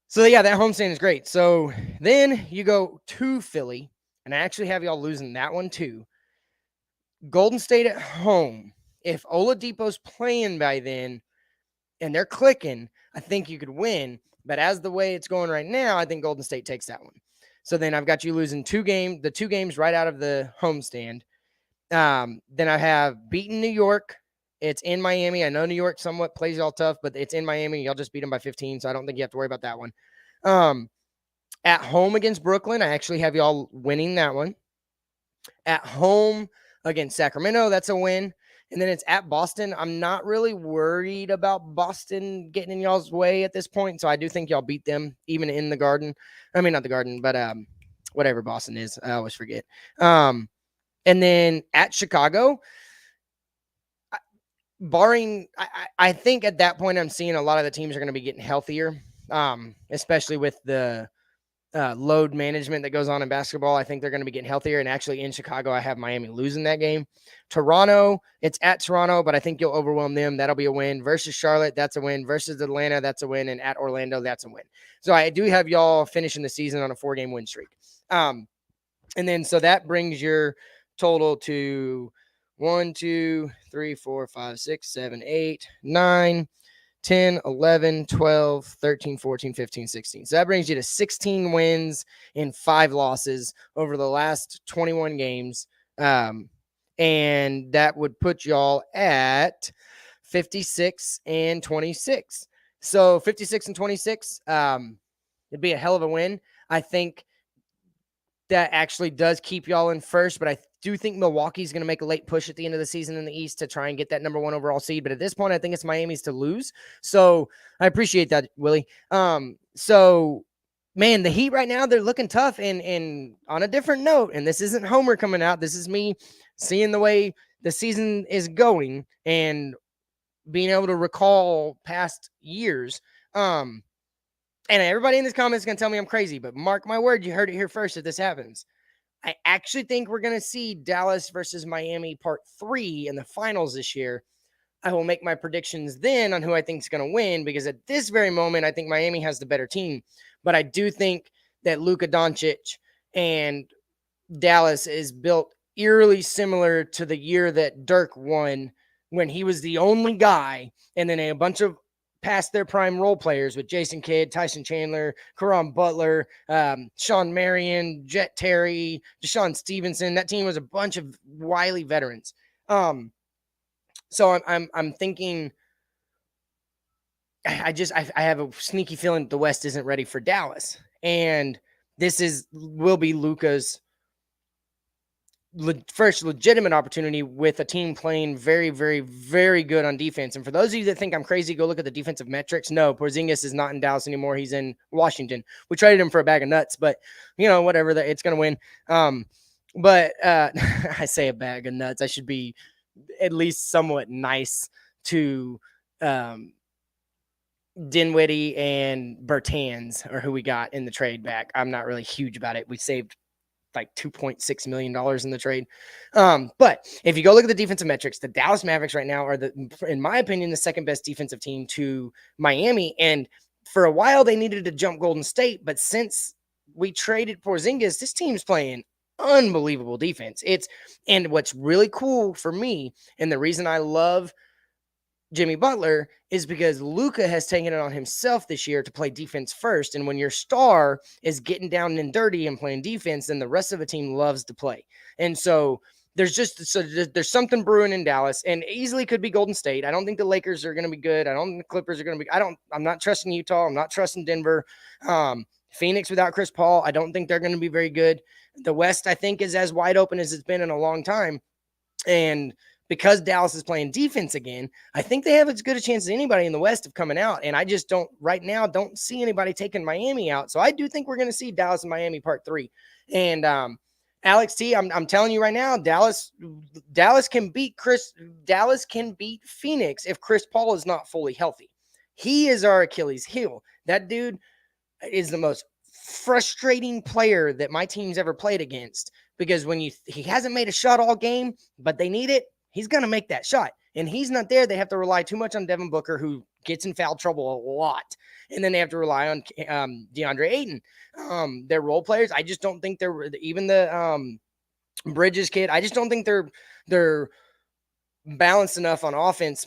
So yeah, that homestand is great. So then you go to Philly, and I actually have y'all losing that one too. Golden State at home. If Oladipo's playing by then and they're clicking, I think you could win. But as the way it's going right now, I think Golden State takes that one. So then I've got you losing the two games right out of the homestand. Then I have beaten New York. It's in Miami. I know New York somewhat plays y'all tough, but it's in Miami. Y'all just beat them by 15, so I don't think you have to worry about that one. At home against Brooklyn, I actually have y'all winning that one. At home against Sacramento, that's a win. And then it's at Boston. I'm not really worried about Boston getting in y'all's way at this point, so I do think y'all beat them even in the Garden. I mean, not the Garden, but whatever Boston is. I always forget. And then at Chicago, barring, I think at that point I'm seeing a lot of the teams are going to be getting healthier, especially with the load management that goes on in basketball. I think they're going to be getting healthier. And actually in Chicago, I have Miami losing that game. Toronto, it's at Toronto, but I think you'll overwhelm them. That'll be a win. Versus Charlotte, that's a win. Versus Atlanta, that's a win. And at Orlando, that's a win. So I do have y'all finishing the season on a 4-game win streak. And then so that brings your total to 1, 2, 3, 4, 5, 6, 7, 8, 9, 10, 11, 12, 13, 14, 15, 16. So that brings you to 16 wins and 5 losses over the last 21 games. And that would put y'all at 56 and 26. So 56 and 26, it'd be a hell of a win. I think that actually does keep y'all in first, but I do think Milwaukee's going to make a late push at the end of the season in the East to try and get that number 1 overall seed. But at this point, I think it's Miami's to lose. So I appreciate that, Willie. So man, the Heat right now, they're looking tough. And on a different note, and this isn't Homer coming out, this is me seeing the way the season is going and being able to recall past years. And everybody in this comment is going to tell me I'm crazy, but mark my word, you heard it here first if this happens. I actually think we're going to see Dallas versus Miami part 3 in the finals this year. I will make my predictions then on who I think is going to win, because at this very moment, I think Miami has the better team. But I do think that Luka Doncic and Dallas is built eerily similar to the year that Dirk won, when he was the only guy, and then a bunch of past their prime role players with Jason Kidd, Tyson Chandler, Caron Butler, Sean Marion, Jet Terry, Deshaun Stevenson. That team was a bunch of wily veterans. So I'm thinking, I have a sneaky feeling the West isn't ready for Dallas, and this will be Luka's first legitimate opportunity with a team playing very, very, very good on defense. And for those of you that think I'm crazy, go look at the defensive metrics. No, Porzingis is not in Dallas anymore. He's in Washington. We traded him for a bag of nuts, but whatever, it's going to win. But I say a bag of nuts. I should be at least somewhat nice to Dinwiddie and Bertans, or who we got in the trade back. I'm not really huge about it. We saved like $2.6 million in the trade. But if you go look at the defensive metrics, the Dallas Mavericks right now are, in my opinion, the second best defensive team to Miami. And for a while, they needed to jump Golden State. But since we traded Porzingis, this team's playing unbelievable defense. And what's really cool for me, and the reason I love Jimmy Butler, is because Luka has taken it on himself this year to play defense first. And when your star is getting down and dirty and playing defense, then the rest of the team loves to play. And so there's something brewing in Dallas, and easily could be Golden State. I don't think the Lakers are going to be good. I don't think the Clippers are going to be. I'm not trusting Utah. I'm not trusting Denver. Phoenix without Chris Paul, I don't think they're going to be very good. The West, I think, is as wide open as it's been in a long time. And because Dallas is playing defense again, I think they have as good a chance as anybody in the West of coming out. And I just don't see anybody taking Miami out. So I do think we're going to see Dallas and Miami part 3. And Alex T, I'm telling you right now, Dallas can beat Phoenix if Chris Paul is not fully healthy. He is our Achilles heel. That dude is the most frustrating player that my team's ever played against, because when he hasn't made a shot all game, but they need it, he's going to make that shot. And he's not there. They have to rely too much on Devin Booker, who gets in foul trouble a lot. And then they have to rely on DeAndre Ayton. Their role players, I just don't think they're, even the Bridges kid, I just don't think they're balanced enough on offense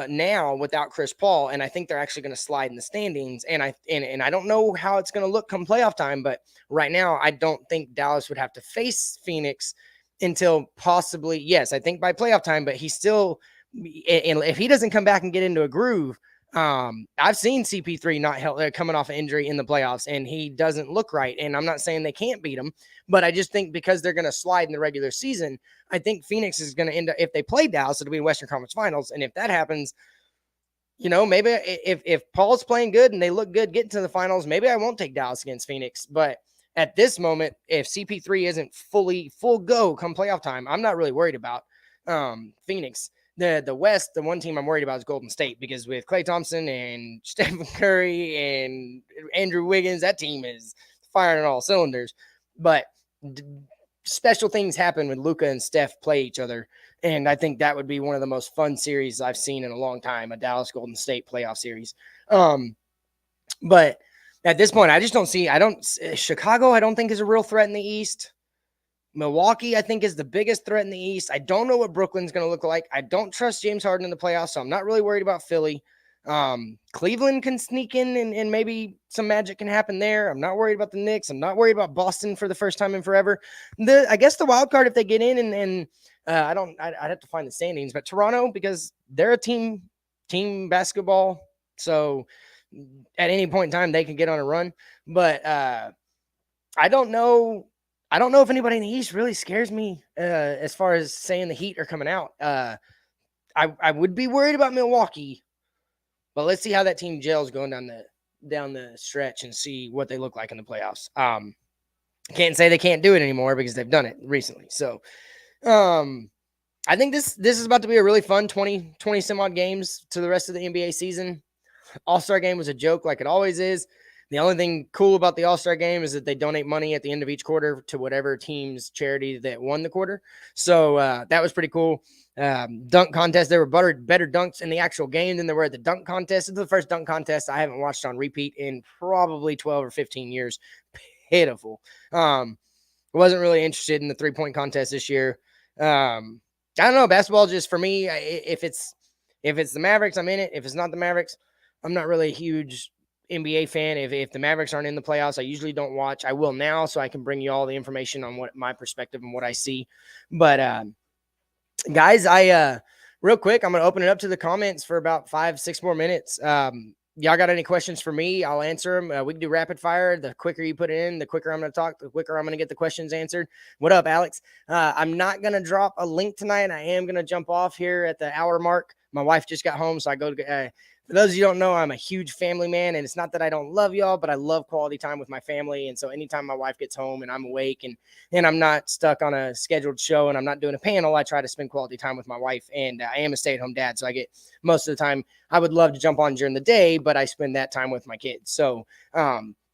now without Chris Paul. And I think they're actually going to slide in the standings. And I don't know how it's going to look come playoff time, but right now I don't think Dallas would have to face Phoenix until possibly, yes, I think by playoff time, but he's still, and if he doesn't come back and get into a groove, I've seen CP3 not coming off an injury in the playoffs, and he doesn't look right. And I'm not saying they can't beat him, but I just think because they're going to slide in the regular season, I think Phoenix is going to end up, if they play Dallas, it'll be Western Conference Finals. And if that happens, maybe if Paul's playing good and they look good getting to the finals, maybe I won't take Dallas against Phoenix. But at this moment, if CP3 isn't full go come playoff time, I'm not really worried about Phoenix. The West, the one team I'm worried about is Golden State, because with Klay Thompson and Stephen Curry and Andrew Wiggins, that team is firing on all cylinders. But special things happen when Luka and Steph play each other, and I think that would be one of the most fun series I've seen in a long time, a Dallas Golden State playoff series. But at this point, I just don't see. Chicago, I don't think is a real threat in the East. Milwaukee, I think, is the biggest threat in the East. I don't know what Brooklyn's going to look like. I don't trust James Harden in the playoffs, so I'm not really worried about Philly. Cleveland can sneak in and maybe some magic can happen there. I'm not worried about the Knicks. I'm not worried about Boston for the first time in forever. I guess the wild card, if they get in, and I'd have to find the standings, but Toronto, because they're a team basketball, so at any point in time they can get on a run. But I don't know if anybody in the East really scares me as far as saying the Heat are coming out. I would be worried about Milwaukee, but let's see how that team gels going down the stretch and see what they look like in the playoffs. Can't say they can't do it anymore because they've done it recently. So I think this is about to be a really fun 20 some odd games to the rest of the NBA season. All-Star game was a joke like it always is. The only thing cool about the All-Star game is that they donate money at the end of each quarter to whatever team's charity that won the quarter. So that was pretty cool. Dunk contest, there were better dunks in the actual game than there were at the dunk contest. It's the first dunk contest I haven't watched on repeat in probably 12 or 15 years. Pitiful. Wasn't really interested in the three-point contest this year. I don't know. Basketball just, for me, if it's the Mavericks, I'm in it. If it's not the Mavericks, I'm not really a huge NBA fan. If the Mavericks aren't in the playoffs, I usually don't watch. I will now, so I can bring you all the information on what my perspective and what I see. But guys, I real quick, I'm gonna open it up to the comments for about 5-6 more minutes. Y'all got any questions for me? I'll answer them. We can do rapid fire. The quicker you put it in, the quicker I'm going to talk, the quicker I'm going to get the questions answered. What up, Alex? I'm not going to drop a link tonight. I am going to jump off here at the hour mark. My wife just got home, so I go to for those of you who don't know, I'm a huge family man, and it's not that I don't love y'all, but I love quality time with my family. And so anytime my wife gets home and I'm awake and I'm not stuck on a scheduled show and I'm not doing a panel, I try to spend quality time with my wife. And I am a stay-at-home dad, so I get most of the time. I would love to jump on during the day, but I spend that time with my kids. So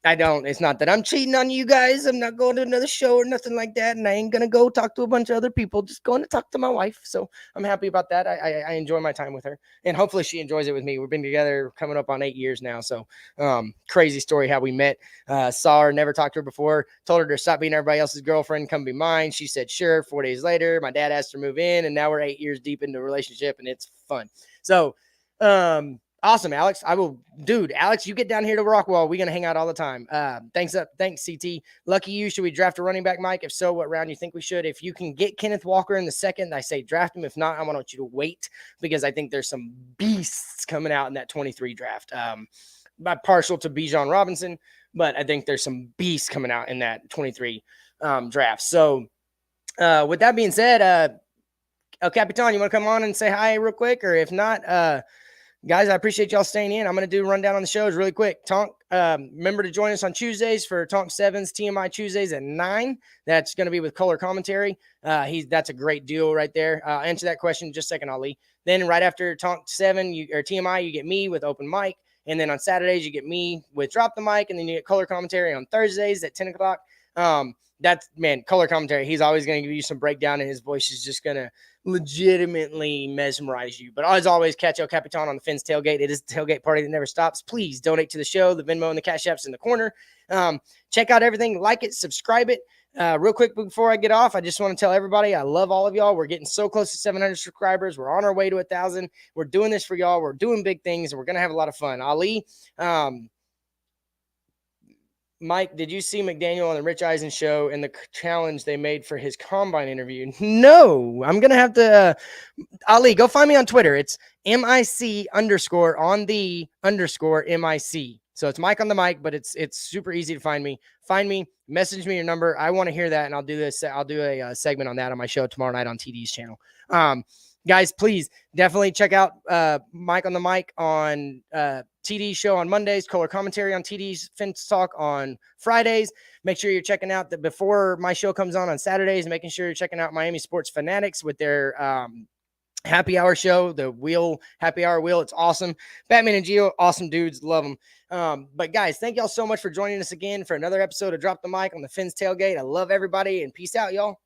it's not that I'm cheating on you guys. I'm not going to another show or nothing like that. And I ain't going to go talk to a bunch of other people, just going to talk to my wife. So I'm happy about that. I enjoy my time with her, and hopefully she enjoys it with me. We've been together coming up on 8 years now. So crazy story how we met. Saw her, never talked to her before, told her to stop being everybody else's girlfriend, come be mine. She said, sure. 4 days later, my dad asked her to move in, and now we're 8 years deep into a relationship, and it's fun. So, awesome, Alex. Alex, you get down here to Rockwall. We're going to hang out all the time. Thanks, CT. Lucky you. Should we draft a running back, Mike? If so, what round you think we should? If you can get Kenneth Walker in the second, I say draft him. If not, I want you to wait, because I think there's some beasts coming out in that 23 draft. I'm partial to Bijan Robinson, but I think there's some beasts coming out in that 23 draft. So with that being said, El Capitan, you want to come on and say hi real quick? Or if not, guys, I appreciate y'all staying in. I'm going to do a rundown on the shows really quick. Tonk, remember to join us on Tuesdays for Tonk 7's TMI Tuesdays at 9. That's going to be with color commentary. That's a great deal right there. Answer that question in just a second, Ali. Then right after Tonk 7 or TMI, you get me with open mic. And then on Saturdays, you get me with drop the mic. And then you get color commentary on Thursdays at 10 o'clock. Color commentary. He's always going to give you some breakdown, and his voice is just going to legitimately mesmerize you. But as always, catch El Capitan on the Fins Tailgate. It is the tailgate party that never stops. Please donate to the show. The Venmo and the Cash App's in the corner. Check out everything. Like it, subscribe it. Real quick before I get off, I just want to tell everybody I love all of y'all. We're getting so close to 700 subscribers. We're on our way to 1,000. We're doing this for y'all. We're doing big things, and we're going to have a lot of fun. Ali, Mike, did you see McDaniel on the Rich Eisen show and the challenge they made for his combine interview? No, I'm going to have to, Ali, go find me on Twitter. It's MIC_ on the _MIC. So it's Mike on the mic, but it's super easy to find me. Find me, message me your number. I want to hear that. And I'll do this. I'll do a segment on that on my show tomorrow night on TD's channel. Guys, please definitely check out Mike on the mic on TD's show on Mondays, color commentary on TD's Fins Talk on Fridays. Make sure you're checking out that before my show comes on Saturdays, making sure you're checking out Miami Sports Fanatics with their happy hour show, the wheel, happy hour wheel. It's awesome. Batman and Geo, awesome dudes. Love them. But guys, thank y'all so much for joining us again for another episode of Drop the Mic on the Fins Tailgate. I love everybody and peace out, y'all.